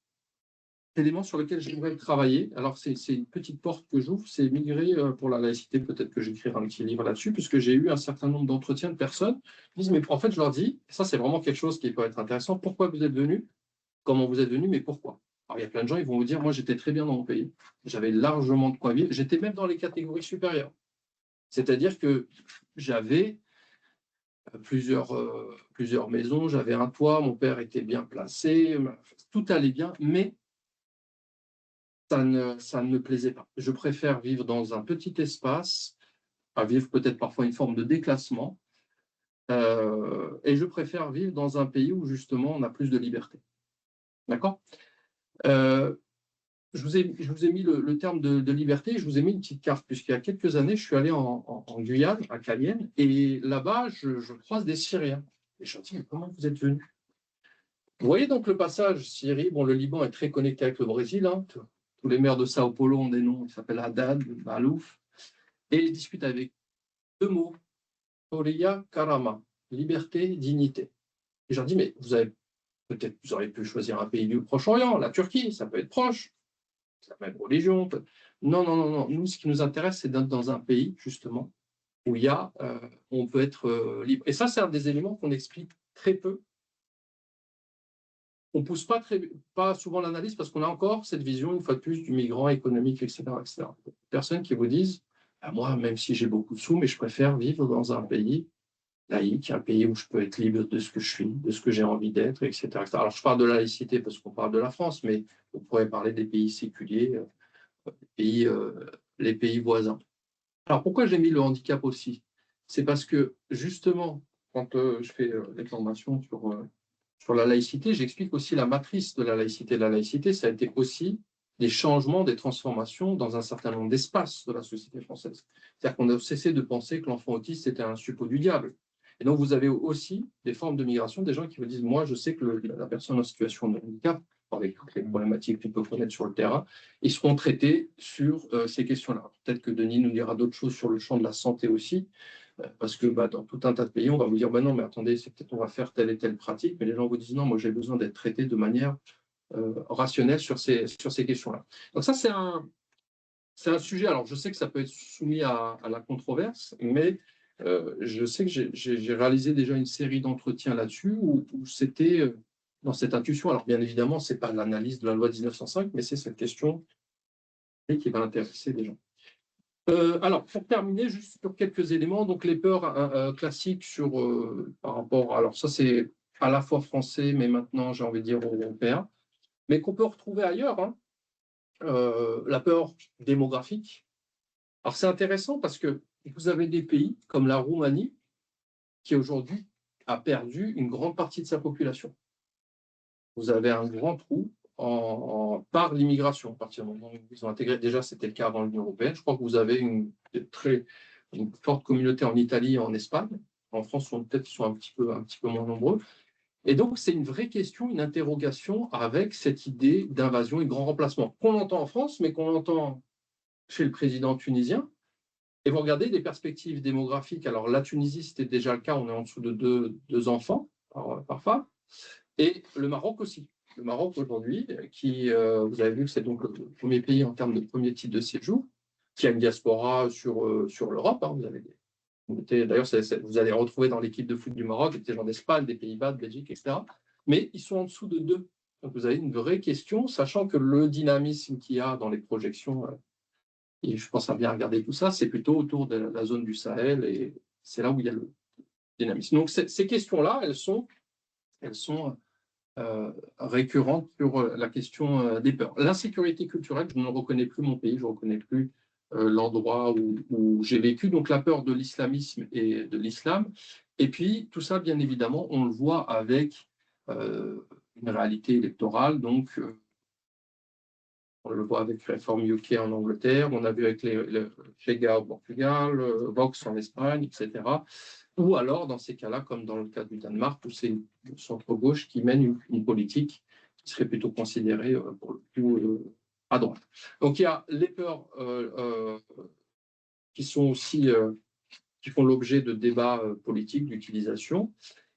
élément sur lequel j'aimerais travailler. Alors, c'est une petite porte que j'ouvre, c'est migrer pour la laïcité. Peut-être que j'écrirai un petit livre là-dessus, puisque j'ai eu un certain nombre d'entretiens de personnes qui disent, mais en fait, je leur dis, et ça, c'est vraiment quelque chose qui peut être intéressant, pourquoi vous êtes venus, comment vous êtes venus, mais pourquoi. Alors, il y a plein de gens, ils vont vous dire, moi, j'étais très bien dans mon pays, j'avais largement de quoi vivre, j'étais même dans les catégories supérieures. C'est-à-dire que j'avais plusieurs maisons, j'avais un toit, mon père était bien placé, tout allait bien, mais ça ne me plaisait pas. Je préfère vivre dans un petit espace, à vivre peut-être parfois une forme de déclassement, et je préfère vivre dans un pays où justement on a plus de liberté. D'accord? euh, je vous ai mis le terme de liberté, je vous ai mis une petite carte, puisqu'il y a quelques années, je suis allé en Guyane, à Cayenne, et là-bas, je croise des Syriens. Et je me dis, mais comment vous êtes venus? Vous voyez donc le passage Syrie, bon, le Liban est très connecté avec le Brésil, hein, tous les maires de Sao Paulo ont des noms, ils s'appellent Haddad, Malouf, et ils discutent avec deux mots, Horia Karama, liberté, dignité. Et je leur dis, mais peut-être vous auriez pu choisir un pays du Proche-Orient, la Turquie, ça peut être proche, c'est la même religion. Non, non, non, non. Nous, ce qui nous intéresse, c'est d'être dans un pays, justement, où on peut être libre. Et ça, c'est un des éléments qu'on explique très peu. On ne pousse pas souvent l'analyse parce qu'on a encore cette vision, une fois de plus, du migrant économique, etc., etc. Personnes qui vous disent, ah, moi, même si j'ai beaucoup de sous, mais je préfère vivre dans un pays laïque, un pays où je peux être libre de ce que je suis, de ce que j'ai envie d'être, etc., etc. Alors, je parle de la laïcité parce qu'on parle de la France, mais on pourrait parler des pays séculiers, les pays voisins. Alors, pourquoi j'ai mis le handicap aussi? C'est parce que, justement, quand je fais des formations sur la laïcité, j'explique aussi la matrice de la laïcité. La laïcité, ça a été aussi des changements, des transformations dans un certain nombre d'espaces de la société française. C'est-à-dire qu'on a cessé de penser que l'enfant autiste, c'était un suppôt du diable. Et donc, vous avez aussi des formes de migration, des gens qui vous disent, moi, je sais que la personne en situation de handicap, avec toutes les problématiques qu'on peut connaître sur le terrain, ils seront traités sur ces questions-là. Peut-être que Denis nous dira d'autres choses sur le champ de la santé aussi, parce que dans tout un tas de pays, on va vous dire, non, mais attendez, c'est peut-être on va faire telle et telle pratique, mais les gens vous disent, non, moi j'ai besoin d'être traité de manière rationnelle sur ces questions-là. Donc ça, c'est un sujet, alors je sais que ça peut être soumis à la controverse, mais je sais que j'ai réalisé déjà une série d'entretiens là-dessus où c'était dans cette intuition. Alors bien évidemment, ce n'est pas l'analyse de la loi 1905, mais c'est cette question qui va intéresser les gens. Alors, pour terminer, juste sur quelques éléments, donc les peurs classiques par rapport, alors ça c'est à la fois français, mais maintenant j'ai envie de dire européen, mais qu'on peut retrouver ailleurs, hein. La peur démographique. Alors c'est intéressant parce que vous avez des pays comme la Roumanie qui aujourd'hui a perdu une grande partie de sa population. Vous avez un grand trou par l'immigration. À partir du moment où ils ont intégré, déjà c'était le cas avant l'Union européenne, je crois que vous avez une forte communauté en Italie et en Espagne. En France, peut-être qu'ils sont un petit peu moins nombreux. Et donc, c'est une vraie question, une interrogation avec cette idée d'invasion et de grand remplacement qu'on entend en France, mais qu'on entend chez le président tunisien. Et vous regardez des perspectives démographiques. Alors, la Tunisie, c'était déjà le cas, on est en dessous de deux enfants par femme. Et le Maroc aussi. Le Maroc aujourd'hui, vous avez vu que c'est donc le premier pays en termes de premier titre de séjour, qui a une diaspora sur l'Europe. Hein. D'ailleurs, vous allez retrouver dans l'équipe de foot du Maroc des gens d'Espagne, des Pays-Bas, de Belgique, etc. Mais ils sont en dessous de 2. Donc vous avez une vraie question, sachant que le dynamisme qu'il y a dans les projections, et je pense à bien regarder tout ça, c'est plutôt autour de la zone du Sahel, et c'est là où il y a le dynamisme. Donc ces questions-là, elles sont récurrente sur la question des peurs. L'insécurité culturelle, je ne reconnais plus mon pays, je ne reconnais plus l'endroit où j'ai vécu, donc la peur de l'islamisme et de l'islam. Et puis, tout ça, bien évidemment, on le voit avec une réalité électorale, donc on le voit avec Réforme UK en Angleterre, on a vu avec les Chega au Portugal, Vox en Espagne, etc. Ou alors, dans ces cas-là, comme dans le cas du Danemark, où c'est le centre-gauche qui mène une politique qui serait plutôt considérée pour le coup à droite. Donc il y a les peurs qui sont aussi qui font l'objet de débats politiques, d'utilisation,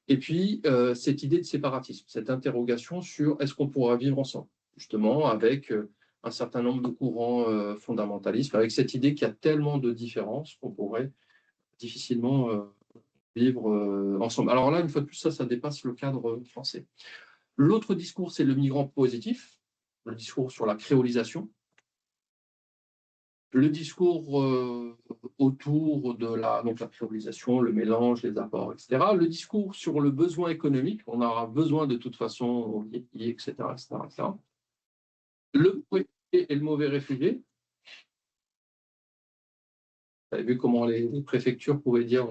et puis cette idée de séparatisme, cette interrogation sur est-ce qu'on pourra vivre ensemble, justement avec un certain nombre de courants fondamentalistes, avec cette idée qu'il y a tellement de différences qu'on pourrait difficilement vivre ensemble. Alors là, une fois de plus, ça dépasse le cadre français. L'autre discours, c'est le migrant positif, le discours sur la créolisation, le discours autour de la créolisation, le mélange, les apports, etc. Le discours sur le besoin économique, on aura besoin de toute façon, etc., etc., etc. et le mauvais réfugié. Vous avez vu comment les préfectures pouvaient dire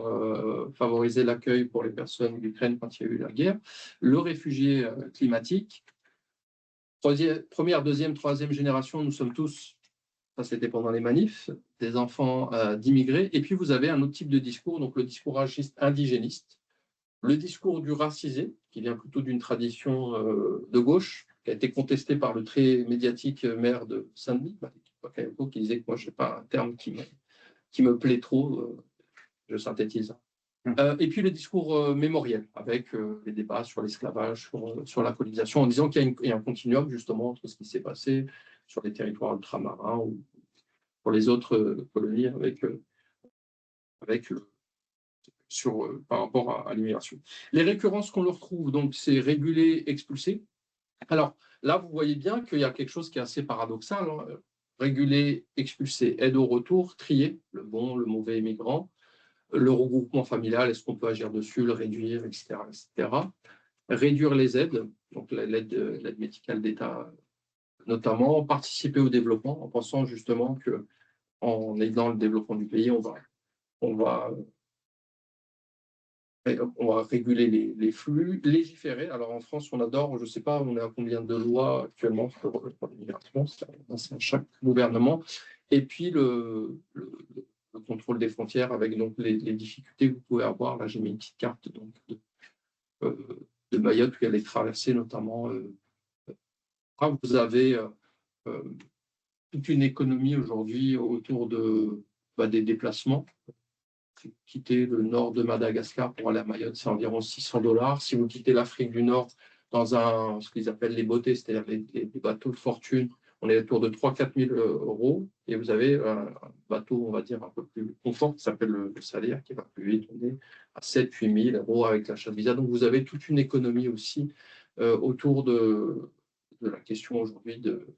favoriser l'accueil pour les personnes d'Ukraine quand il y a eu la guerre. Le réfugié climatique. Première, deuxième, troisième génération, nous sommes tous, ça c'était pendant les manifs, des enfants d'immigrés. Et puis vous avez un autre type de discours, donc le discours indigéniste, le discours du racisé, qui vient plutôt d'une tradition de gauche, qui a été contesté par le très médiatique maire de Saint-Denis, qui disait que moi je n'ai pas un terme qui me plaît trop, je synthétise. Et puis le discours mémoriel, avec les débats sur l'esclavage, sur la colonisation, en disant qu'il y a un continuum justement entre ce qui s'est passé sur les territoires ultramarins ou pour les autres colonies par rapport à l'immigration. Les récurrences qu'on leur retrouve, donc c'est réguler, expulser. Alors là, vous voyez bien qu'il y a quelque chose qui est assez paradoxal. Hein. Réguler, expulser, aide au retour, trier le bon, le mauvais migrant. Le regroupement familial, est-ce qu'on peut agir dessus, le réduire, etc., etc. Réduire les aides, donc l'aide médicale d'État notamment, participer au développement en pensant justement qu'en aidant le développement du pays, on va réguler les flux, légiférer. Alors en France, on adore, je ne sais pas, on est à combien de lois actuellement pour l'immigration, c'est à chaque gouvernement. Et puis le contrôle des frontières avec donc les difficultés que vous pouvez avoir. Là, j'ai mis une petite carte donc, de Mayotte où il y a les traversées notamment. Vous avez toute une économie aujourd'hui autour des déplacements. Quitter le nord de Madagascar pour aller à Mayotte, c'est environ $600. Si vous quittez l'Afrique du Nord dans ce qu'ils appellent les beautés, c'est-à-dire les bateaux de fortune, on est autour de 3 000 à 4 000 euros. Et vous avez un bateau, on va dire, un peu plus confort, qui s'appelle le Salaire, qui va plus vite, on est à 7 000 8 000 euros avec l'achat de visa. Donc vous avez toute une économie aussi autour de la question aujourd'hui de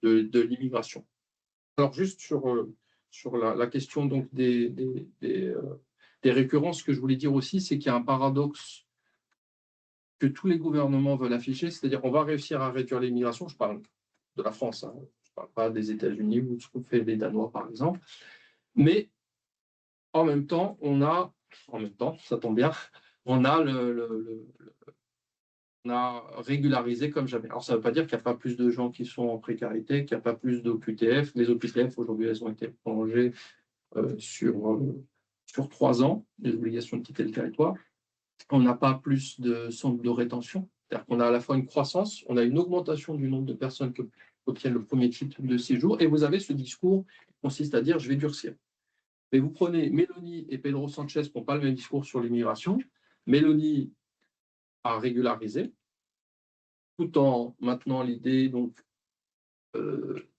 l'immigration. Alors juste sur la question donc des récurrences, ce que je voulais dire aussi, c'est qu'il y a un paradoxe que tous les gouvernements veulent afficher, c'est-à-dire on va réussir à réduire l'immigration, je parle de la France, hein, je ne parle pas des États-Unis ou ce qu'ont fait les Danois par exemple, mais en même temps, ça tombe bien, on a on a régularisé comme jamais. Alors, ça ne veut pas dire qu'il n'y a pas plus de gens qui sont en précarité, qu'il n'y a pas plus d'OQTF. Les OQTF, aujourd'hui, elles ont été prolongées sur 3 ans, les obligations de quitter le territoire. On n'a pas plus de centres de rétention. C'est-à-dire qu'on a à la fois une croissance, on a une augmentation du nombre de personnes qui obtiennent le premier titre de séjour, et vous avez ce discours qui consiste à dire « je vais durcir ». Mais vous prenez Meloni et Pedro Sanchez qui n'ont pas le même discours sur l'immigration. Meloni a régularisé, tout en maintenant l'idée donc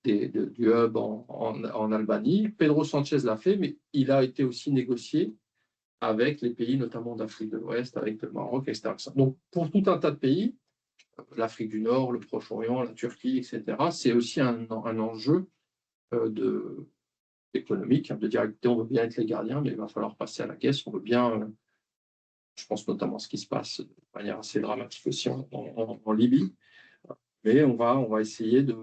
du hub en Albanie. Pedro Sanchez l'a fait, mais il a été aussi négocié avec les pays, notamment d'Afrique de l'Ouest, avec le Maroc, etc. Donc, pour tout un tas de pays, l'Afrique du Nord, le Proche-Orient, la Turquie, etc., c'est aussi un enjeu économique, de dire, écoutez, on veut bien être les gardiens, mais il va falloir passer à la caisse, on veut bien... Je pense notamment à ce qui se passe de manière assez dramatique aussi en Libye. Mais on va essayer de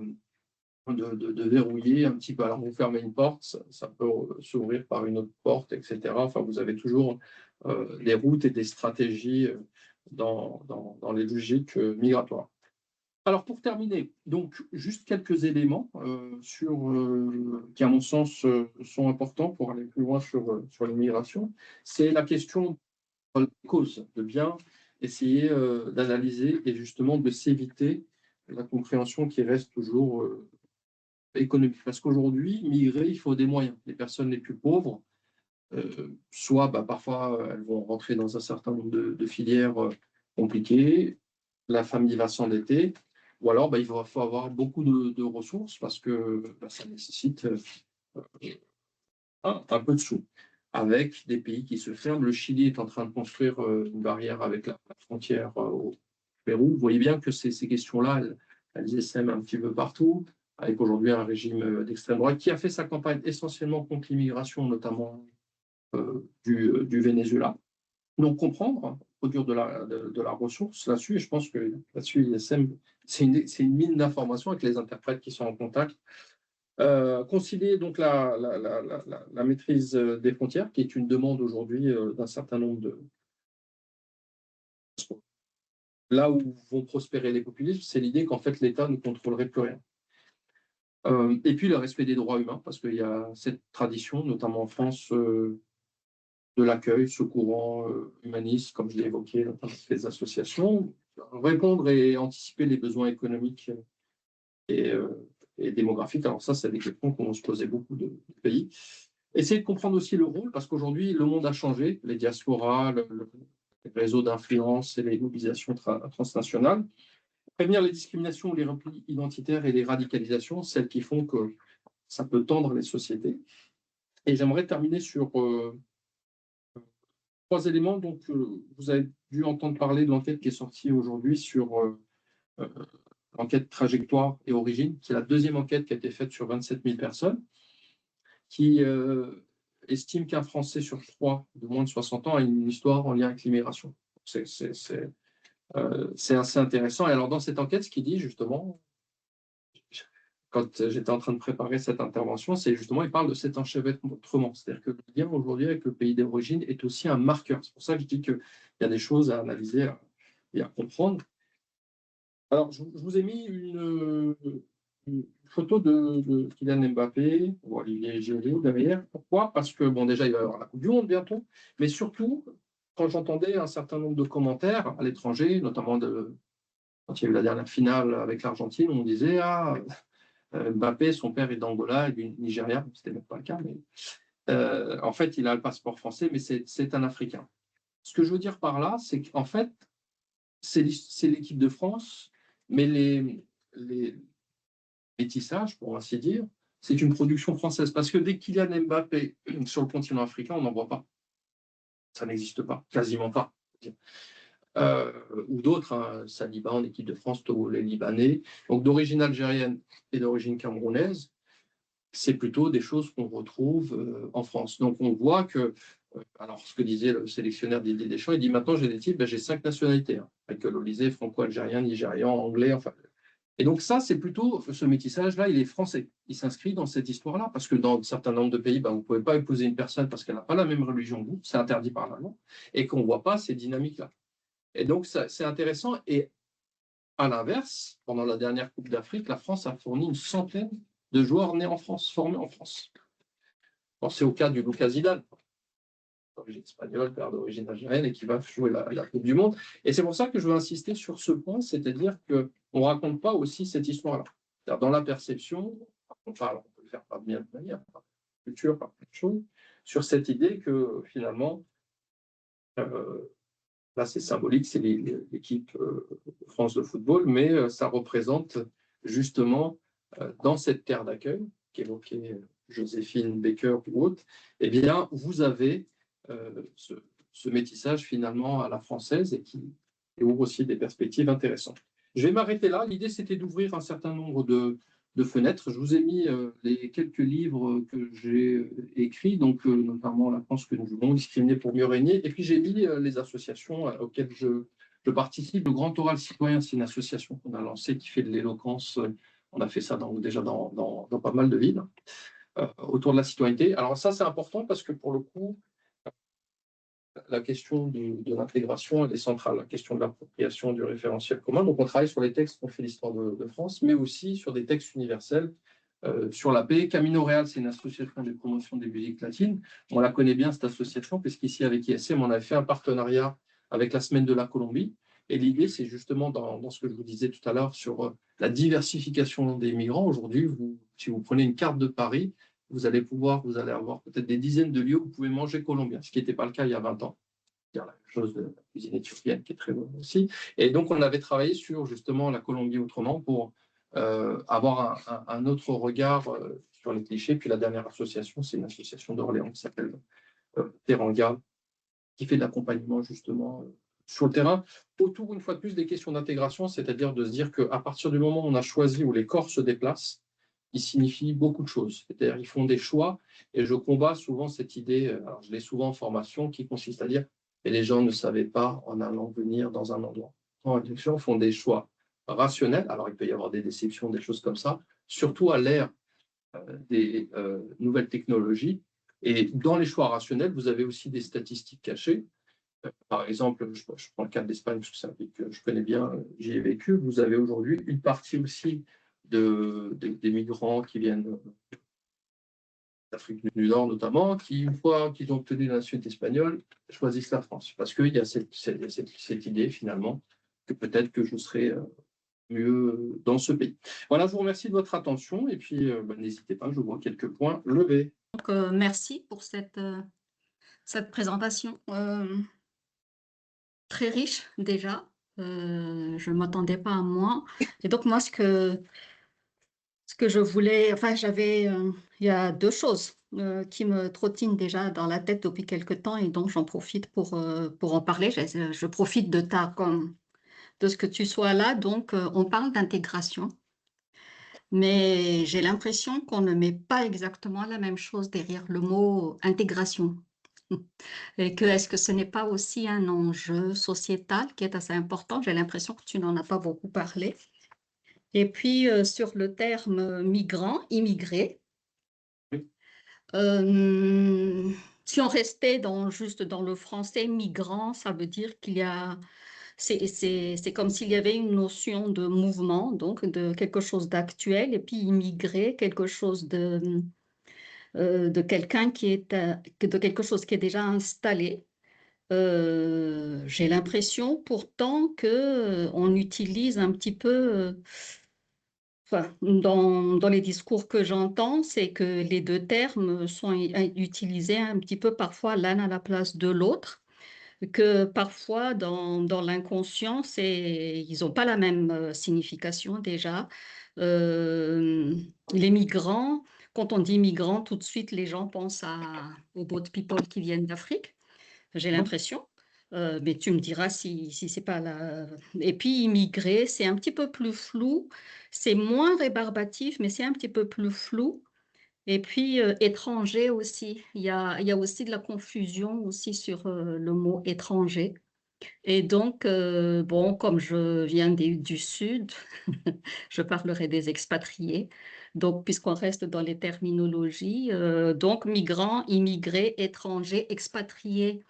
verrouiller un petit peu. Alors, vous fermez une porte, ça peut s'ouvrir par une autre porte, etc. Enfin, vous avez toujours des routes et des stratégies dans les logiques migratoires. Alors, pour terminer, donc, juste quelques éléments qui, à mon sens, sont importants pour aller plus loin sur l'immigration. C'est la question de la cause, de bien essayer d'analyser et justement de s'éviter la compréhension qui reste toujours économique. Parce qu'aujourd'hui, migrer, il faut des moyens. Les personnes les plus pauvres, soit parfois elles vont rentrer dans un certain nombre de filières compliquées, la famille va s'endetter, ou alors il faut avoir beaucoup de ressources parce que ça nécessite un peu de sous. Avec des pays qui se ferment. Le Chili est en train de construire une barrière avec la frontière au Pérou. Vous voyez bien que ces questions-là, elles essaiment un petit peu partout, avec aujourd'hui un régime d'extrême droite qui a fait sa campagne essentiellement contre l'immigration, notamment du Venezuela. Donc comprendre, produire de la ressource là-dessus, et je pense que là-dessus, l'ISM c'est une mine d'informations avec les interprètes qui sont en contact. Concilier donc la maîtrise des frontières, qui est une demande aujourd'hui d'un certain nombre de... Là où vont prospérer les populismes, c'est l'idée qu'en fait l'État ne contrôlerait plus rien. Et puis le respect des droits humains, parce qu'il y a cette tradition, notamment en France, de l'accueil, secourant, humaniste, comme je l'ai évoqué, notamment les associations, répondre et anticiper les besoins économiques et, et démographiques. Alors ça, c'est des questions qu'on se posait beaucoup de pays. Essayer de comprendre aussi le rôle, parce qu'aujourd'hui, le monde a changé, les diasporas, les réseaux d'influence et les mobilisations transnationales. Prévenir les discriminations, les replis identitaires et les radicalisations, celles qui font que ça peut tendre les sociétés. Et j'aimerais terminer sur 3 éléments. Donc, vous avez dû entendre parler de l'enquête qui est sortie aujourd'hui sur l'enquête Trajectoire et Origine, qui est la deuxième enquête qui a été faite sur 27 000 personnes, qui estime qu'un Français sur 3 de moins de 60 ans a une histoire en lien avec l'immigration. C'est assez intéressant. Et alors, dans cette enquête, ce qu'il dit justement, quand j'étais en train de préparer cette intervention, c'est justement, il parle de cet enchevêtrement. C'est-à-dire que le lien aujourd'hui avec le pays d'origine est aussi un marqueur. C'est pour ça que je dis qu'il y a des choses à analyser et à comprendre. Alors, je vous ai mis une photo de Kylian Mbappé, ou Olivier Giroud derrière. Pourquoi? Parce que, bon, déjà, il va y avoir la Coupe du Monde bientôt, mais surtout, quand j'entendais un certain nombre de commentaires à l'étranger, notamment quand il y a eu la dernière finale avec l'Argentine, on disait « Ah, Mbappé, son père est d'Angola et du Nigeria », c'était même pas le cas, mais en fait, il a le passeport français, mais c'est un Africain. Ce que je veux dire par là, c'est qu'en fait, c'est l'équipe de France, mais les métissages, pour ainsi dire, c'est une production française. Parce que dès qu'il y a Mbappé sur le continent africain, on n'en voit pas. Ça n'existe pas, quasiment pas. Ou d'autres, hein, Saliba en équipe de France, Togo, les Libanais, donc d'origine algérienne et d'origine camerounaise, c'est plutôt des choses qu'on retrouve en France. Donc on voit que, alors ce que disait le sélectionneur Didier Deschamps, il dit maintenant j'ai des types, ben, j'ai 5 nationalités, hein, avec l'Olysée, franco-algérien, nigérian, anglais, enfin. Et donc ça, c'est plutôt, ce métissage-là, il est français. Il s'inscrit dans cette histoire-là, parce que dans un certain nombre de pays, ben, vous ne pouvez pas épouser une personne parce qu'elle n'a pas la même religion que vous, c'est interdit par la loi, et qu'on ne voit pas ces dynamiques-là. Et donc c'est intéressant. Et à l'inverse, pendant la dernière Coupe d'Afrique, la France a fourni une centaine de joueurs nés en France, formés en France. Pensez au cas du Lucas Zidane, d'origine espagnole, père d'origine algérienne, et qui va jouer la Coupe du Monde. Et c'est pour ça que je veux insister sur ce point, c'est-à-dire qu'on ne raconte pas aussi cette histoire-là. Dans la perception, on peut le faire par bien de manière, par culture, par plein de choses, sur cette idée que finalement, là c'est symbolique, c'est l'équipe France de football, mais ça représente justement dans cette terre d'accueil qu'évoquait Joséphine Baker ou autre, eh bien vous avez ce métissage finalement à la française et qui ouvre aussi des perspectives intéressantes. Je vais m'arrêter là. L'idée c'était d'ouvrir un certain nombre de fenêtres. Je vous ai mis les quelques livres que j'ai écrits, donc notamment La France que nous voulons, Discriminer pour mieux régner. Et puis j'ai mis les associations auxquelles je participe. Le Grand Oral Citoyen, c'est une association qu'on a lancée qui fait de l'éloquence. On a fait ça déjà dans pas mal de villes autour de la citoyenneté. Alors ça, c'est important parce que pour le coup, la question de l'intégration, elle est centrale, la question de l'appropriation du référentiel commun. Donc, on travaille sur les textes qu'on fait l'histoire de France, mais aussi sur des textes universels, sur la paix. Camino Real, c'est une association de promotion des musiques latines. On la connaît bien, cette association, puisqu'ici, avec ISM, on avait fait un partenariat avec la Semaine de la Colombie. Et l'idée, c'est justement dans ce que je vous disais tout à l'heure sur la diversification des migrants. Aujourd'hui, si vous prenez une carte de Paris, vous allez avoir peut-être des dizaines de lieux où vous pouvez manger colombien, ce qui n'était pas le cas il y a 20 ans. Il y a la même chose de la cuisine éthiopienne qui est très bonne aussi. Et donc, on avait travaillé sur justement la Colombie autrement pour avoir un autre regard sur les clichés. Puis la dernière association, c'est une association d'Orléans qui s'appelle Teranga, qui fait de l'accompagnement justement sur le terrain, autour, une fois de plus, des questions d'intégration, c'est-à-dire de se dire qu'à partir du moment où on a choisi, où les corps se déplacent, ils signifient beaucoup de choses. C'est-à-dire ils font des choix, et je combats souvent cette idée, alors je l'ai souvent en formation, qui consiste à dire « et les gens ne savaient pas en allant venir dans un endroit ». En réduction, font des choix rationnel. Alors, il peut y avoir des déceptions, des choses comme ça, surtout à l'ère des nouvelles technologies. Et dans les choix rationnels, vous avez aussi des statistiques cachées. Par exemple, je prends le cas de l'Espagne, parce que c'est un pays que je connais bien, j'y ai vécu. Vous avez aujourd'hui une partie aussi des migrants qui viennent d'Afrique du Nord notamment, qui, une fois qu'ils ont obtenu la nationalité espagnole, choisissent la France. Parce qu'il y a cette idée, finalement, que peut-être que je serai mieux dans ce pays. Voilà, je vous remercie de votre attention et puis n'hésitez pas, je vois quelques points levés.
Donc, merci pour cette présentation très riche déjà. Je ne m'attendais pas à moins. Et donc, moi, ce que je voulais, enfin, il y a deux choses qui me trottinent déjà dans la tête depuis quelque temps et donc j'en profite pour en parler. Je profite de ce que tu sois là. Donc, on parle d'intégration, mais j'ai l'impression qu'on ne met pas exactement la même chose derrière le mot intégration. Et est-ce que ce n'est pas aussi un enjeu sociétal qui est assez important? J'ai l'impression que tu n'en as pas beaucoup parlé. Et puis, sur le terme migrant, immigré,
Oui.
si on restait juste dans le français, migrant, ça veut dire c'est comme s'il y avait une notion de mouvement, donc de quelque chose d'actuel, et puis immigré, quelque chose de quelqu'un de quelque chose qui est déjà installé. J'ai l'impression pourtant que on utilise un petit peu, enfin, dans les discours que j'entends, c'est que les deux termes sont utilisés un petit peu parfois l'un à la place de l'autre, que parfois dans l'inconscient, ils n'ont pas la même signification déjà. Euh, les migrants, quand on dit migrants, tout de suite les gens pensent aux boat people qui viennent d'Afrique, j'ai l'impression. Mais tu me diras si c'est pas là. Et puis immigré, c'est un petit peu plus flou, c'est moins rébarbatif, mais c'est un petit peu plus flou. Et puis étranger aussi, il y a aussi de la confusion aussi sur le mot étranger. Et donc, bon, comme je viens du Sud, je parlerai des expatriés. Donc, puisqu'on reste dans les terminologies, donc migrants, immigrés, étrangers, expatriés.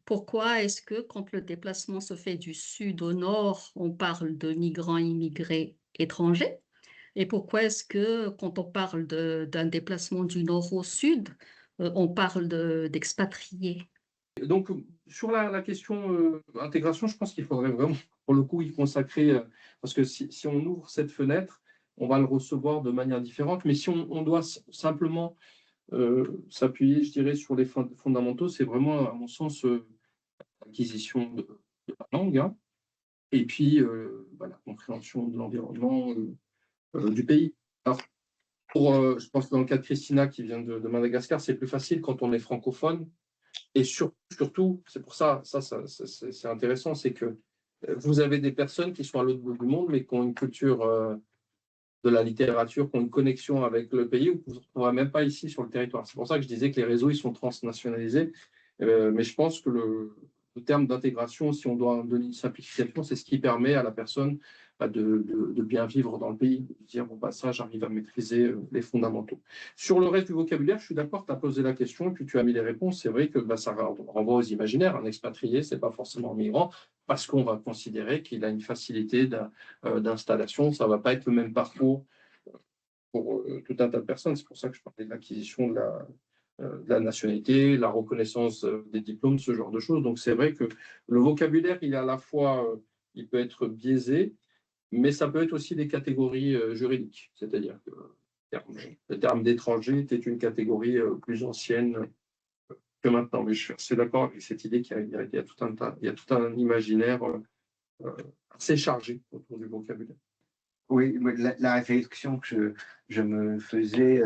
Pourquoi est-ce que quand le déplacement se fait du sud au nord, on parle de migrants immigrés étrangers? Et pourquoi est-ce que quand on parle d'un déplacement du nord au sud, on parle d'expatriés?
Donc, sur la question intégration, je pense qu'il faudrait vraiment, pour le coup, y consacrer, parce que si on ouvre cette fenêtre, on va le recevoir de manière différente. Mais si on doit simplement s'appuyer, je dirais, sur les fondamentaux, c'est vraiment, à mon sens, l'acquisition de la langue, hein, et puis la compréhension de l'environnement du pays. Alors, je pense que dans le cas de Christina qui vient de Madagascar, c'est plus facile quand on est francophone. Et surtout, c'est pour ça, c'est intéressant, c'est que vous avez des personnes qui sont à l'autre bout du monde, mais qui ont une culture de la littérature, qui ont une connexion avec le pays, ou que vous ne retrouverez même pas ici sur le territoire. C'est pour ça que je disais que les réseaux, ils sont transnationalisés. Mais je pense que le terme d'intégration, si on doit donner une simplification, c'est ce qui permet à la personne de bien vivre dans le pays, de dire, bon, ça, j'arrive à maîtriser les fondamentaux. Sur le reste du vocabulaire, je suis d'accord, tu as posé la question et puis tu as mis les réponses. C'est vrai que ça renvoie aux imaginaires. Un expatrié, ce n'est pas forcément un migrant, parce qu'on va considérer qu'il a une facilité d'installation. Ça ne va pas être le même parcours pour tout un tas de personnes. C'est pour ça que je parlais de l'acquisition de la nationalité, la reconnaissance des diplômes, ce genre de choses. Donc c'est vrai que le vocabulaire, il est à la fois, il peut être biaisé, mais ça peut être aussi des catégories juridiques. C'est-à-dire que le terme d'étranger était une catégorie plus ancienne que maintenant. Mais je suis assez d'accord avec cette idée qu'il y a tout un imaginaire assez chargé autour du vocabulaire.
Oui, la réflexion que je me faisais,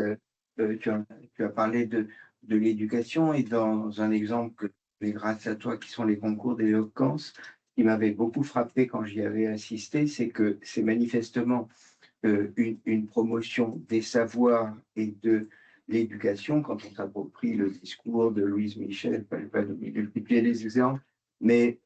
tu as parlé de l'éducation et dans un exemple que j'ai grâce à toi qui sont les concours d'éloquence, qui m'avait beaucoup frappé quand j'y avais assisté, c'est que c'est manifestement une promotion des savoirs et de l'éducation quand on s'approprie le discours de Louise Michel, pas de multiplier les exemples, mais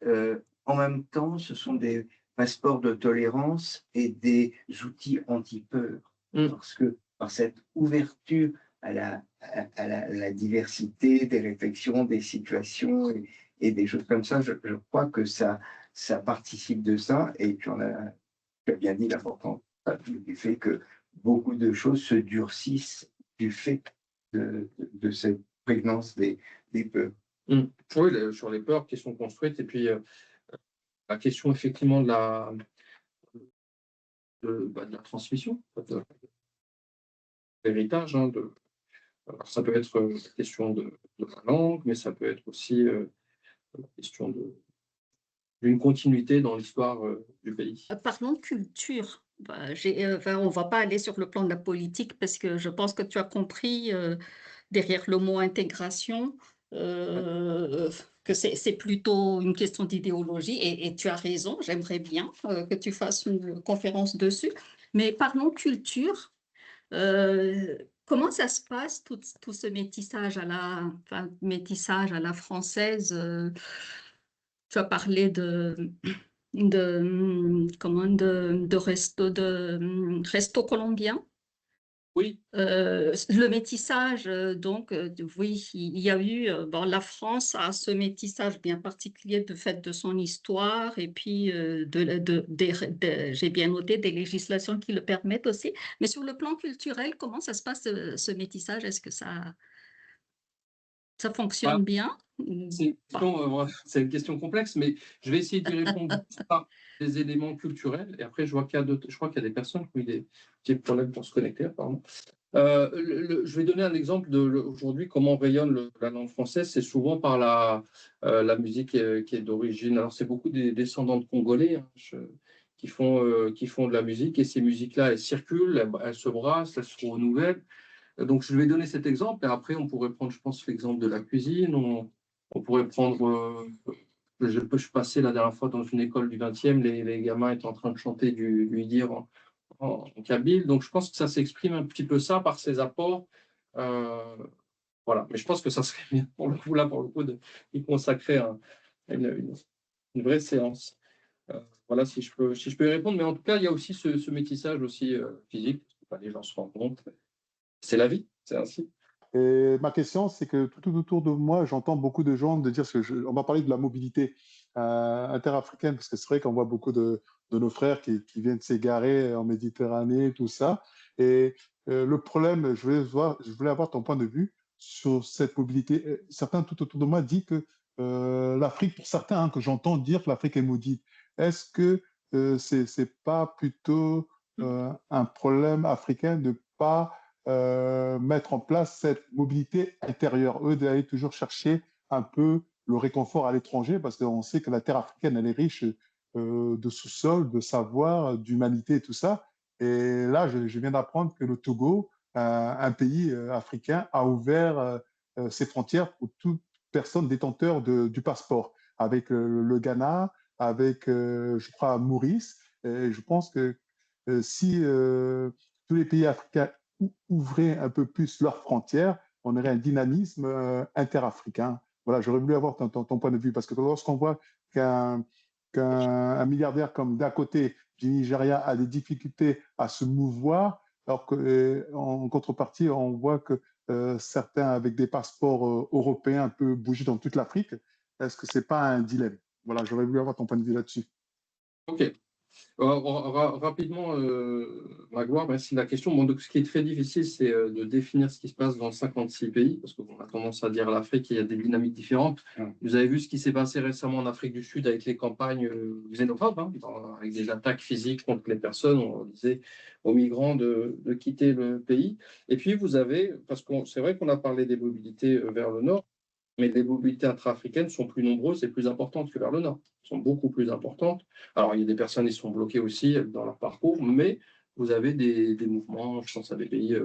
en même temps, ce sont des passeport de tolérance et des outils anti-peur. Parce que par cette ouverture à la diversité des réflexions, des situations et des choses comme ça, je crois que ça participe de ça. Et tu as bien dit l'importance du fait que beaucoup de choses se durcissent du fait de cette prégnance des peurs.
Oui, sur les peurs qui sont construites, et puis la question effectivement de la transmission, de l'héritage. Alors, ça peut être question de la langue, mais ça peut être aussi question d'une continuité dans l'histoire du pays.
Parlons culture. Bah, enfin, on ne va pas aller sur le plan de la politique parce que je pense que tu as compris derrière le mot intégration que c'est plutôt une question d'idéologie et tu as raison, j'aimerais bien que tu fasses une conférence dessus. Mais parlons culture. Comment ça se passe, tout ce métissage métissage à la française tu as parlé resto colombien.
Oui,
Le métissage, oui, il y a eu, bon, la France a ce métissage bien particulier de fait de son histoire et puis j'ai bien noté des législations qui le permettent aussi. Mais sur le plan culturel, comment ça se passe ce métissage? Est-ce que ça
bah,
fonctionne bien ou pas?
c'est une question complexe, mais je vais essayer d'y répondre par des éléments culturels. Et après, je crois qu'il y a des personnes qui ont eu des petits problèmes pour se connecter, apparemment. Je vais donner un exemple aujourd'hui, comment rayonne la langue française. C'est souvent par la musique qui est d'origine. Alors, c'est beaucoup des descendants de Congolais qui font de la musique. Et ces musiques-là, elles circulent, elles se brassent, elles se renouvellent. Donc, je vais donner cet exemple. Et après, on pourrait prendre, je pense, l'exemple de la cuisine. On pourrait prendre. Je suis passé la dernière fois dans une école du 20e. Les gamins étaient en train de chanter du Idir en kabyle. Donc, je pense que ça s'exprime un petit peu ça par ses apports. Voilà. Mais je pense que ça serait bien pour le coup, d'y consacrer une vraie séance. Voilà, si je peux y répondre. Mais en tout cas, il y a aussi ce métissage aussi physique. Les gens se rendent compte. C'est la vie, c'est ainsi.
Et ma question, c'est que tout autour de moi, j'entends beaucoup de gens de dire, on va parler de la mobilité interafricaine, parce que c'est vrai qu'on voit beaucoup de nos frères qui viennent s'égarer en Méditerranée, tout ça. Et le problème, je voulais avoir ton point de vue sur cette mobilité. Certains tout autour de moi disent que l'Afrique, pour certains, que j'entends dire que l'Afrique est maudite. Est-ce que c'est pas plutôt un problème africain de pas mettre en place cette mobilité intérieure, eux d'aller toujours chercher un peu le réconfort à l'étranger, parce qu'on sait que la terre africaine, elle est riche de sous-sol, de savoir, d'humanité et tout ça. Et là, je viens d'apprendre que le Togo, un pays africain, a ouvert ses frontières pour toute personne détenteur du passeport, avec le Ghana, avec, je crois, Maurice. Et je pense que si tous les pays africains ouvraient un peu plus leurs frontières, on aurait un dynamisme interafricain. Voilà, j'aurais voulu avoir ton point de vue, parce que lorsqu'on voit qu'un milliardaire comme d'à côté du Nigeria a des difficultés à se mouvoir, alors qu'en contrepartie, on voit que certains avec des passeports européens peuvent bouger dans toute l'Afrique, est-ce que ce n'est pas un dilemme? Voilà, j'aurais voulu avoir ton point de vue là-dessus.
OK. Rapidement, Magloire, merci de la question. Bon, donc, ce qui est très difficile, c'est de définir ce qui se passe dans 56 pays, parce qu'on a tendance à dire l'Afrique, il y a des dynamiques différentes. Vous avez vu ce qui s'est passé récemment en Afrique du Sud avec les campagnes xénophobes, avec des attaques physiques contre les personnes. On disait aux migrants de quitter le pays. Et puis, vous avez, parce que c'est vrai qu'on a parlé des mobilités vers le nord, mais les mobilités intra-africaines sont plus nombreuses et plus importantes que vers le nord. Elles sont beaucoup plus importantes. Alors, il y a des personnes qui sont bloquées aussi dans leur parcours, mais vous avez des mouvements, je pense à des pays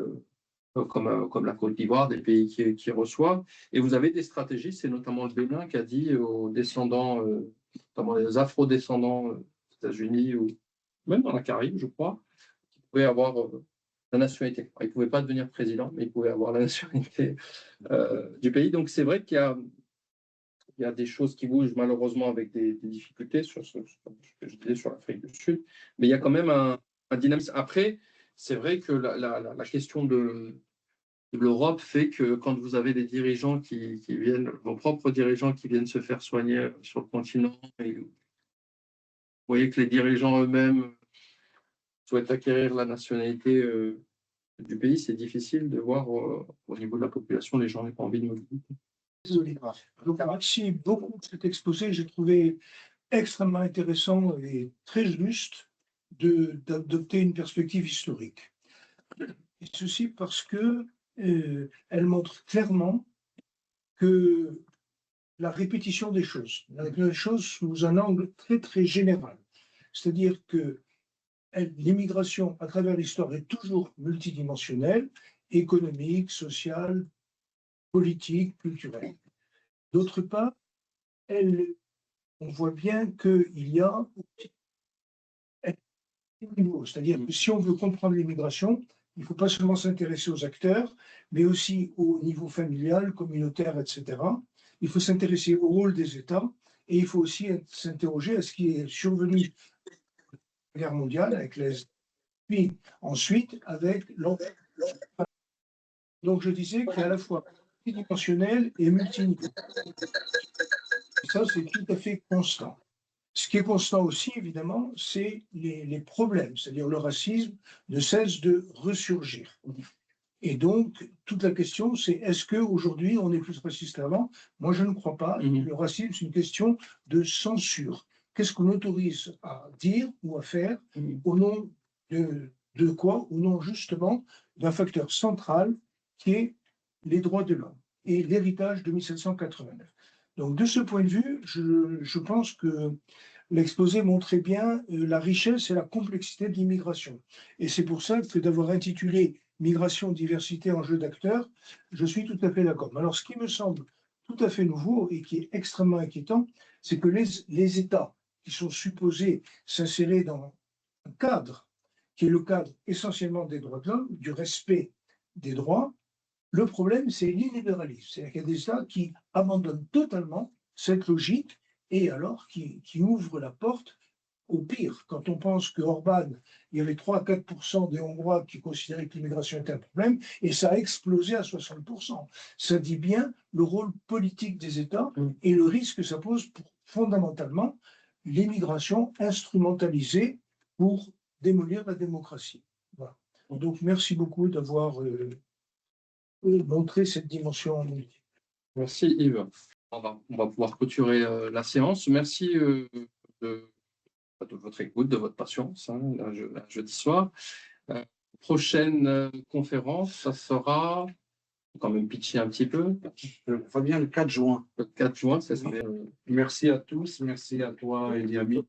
comme la Côte d'Ivoire, des pays qui reçoivent. Et vous avez des stratégies, c'est notamment le Bénin qui a dit aux descendants, notamment les afro-descendants aux États-Unis ou même dans la Caraïbe, je crois, qui pouvaient avoir la nationalité. Alors, il ne pouvait pas devenir président, mais il pouvait avoir la nationalité du pays. Donc, c'est vrai qu'il y a il y a des choses qui bougent malheureusement avec des difficultés sur ce que je disais sur l'Afrique du Sud, mais il y a quand même un dynamisme. Après, c'est vrai que la question de l'Europe fait que quand vous avez des dirigeants qui viennent, vos propres dirigeants qui viennent se faire soigner sur le continent, et vous voyez que les dirigeants eux-mêmes souhaitent acquérir la nationalité du pays, c'est difficile de voir au niveau de la population, les gens n'ont pas envie de mobilité.
Désolé. Donc, merci beaucoup de cet exposé. J'ai trouvé extrêmement intéressant et très juste d'adopter une perspective historique. Et ceci parce que elle montre clairement que la répétition des choses sous un angle très très général, c'est-à-dire que l'immigration à travers l'histoire est toujours multidimensionnelle, économique, sociale, politique, culturelle. D'autre part, on voit bien qu'il y a un niveau, c'est-à-dire que si on veut comprendre l'immigration, il ne faut pas seulement s'intéresser aux acteurs, mais aussi au niveau familial, communautaire, etc. Il faut s'intéresser au rôle des États et il faut aussi s'interroger à ce qui est survenu la guerre mondiale avec les... Puis ensuite avec l'empire. Donc je disais qu'il y a à la fois multidimensionnel et multiniveau. Ça, c'est tout à fait constant. Ce qui est constant aussi, évidemment, c'est les problèmes, c'est-à-dire le racisme ne cesse de ressurgir. Et donc, toute la question, c'est est-ce qu'aujourd'hui, on est plus raciste qu'avant? Moi, je ne crois pas. Le racisme, c'est une question de censure. Qu'est-ce qu'on autorise à dire ou à faire au nom de quoi? Au nom, justement, d'un facteur central qui est les droits de l'homme et l'héritage de 1789. Donc, de ce point de vue, je pense que l'exposé montrait bien la richesse et la complexité de l'immigration. Et c'est pour ça que d'avoir intitulé Migration, diversité, enjeux d'acteurs, je suis tout à fait d'accord. Alors, ce qui me semble tout à fait nouveau et qui est extrêmement inquiétant, c'est que les États qui sont supposés s'insérer dans un cadre qui est le cadre essentiellement des droits de l'homme, du respect des droits, le problème, c'est l'illibéralisme. C'est-à-dire qu'il y a des États qui abandonnent totalement cette logique et alors qui ouvrent la porte au pire. Quand on pense que Orban, il y avait 3 à 4% des Hongrois qui considéraient que l'immigration était un problème et ça a explosé à 60%. Ça dit bien le rôle politique des États et le risque que ça pose pour fondamentalement l'immigration instrumentalisée pour démolir la démocratie. Voilà. Donc merci beaucoup d'avoir montrer cette dimension multiple.
Merci Yves. On va pouvoir clôturer la séance. Merci de votre écoute, de votre patience, un jeudi soir. Prochaine conférence, ça sera, quand même pitcher un petit peu.
Je crois bien le 4 juin.
Le 4 juin, ça serait...
Merci à tous, merci à toi, Eliami.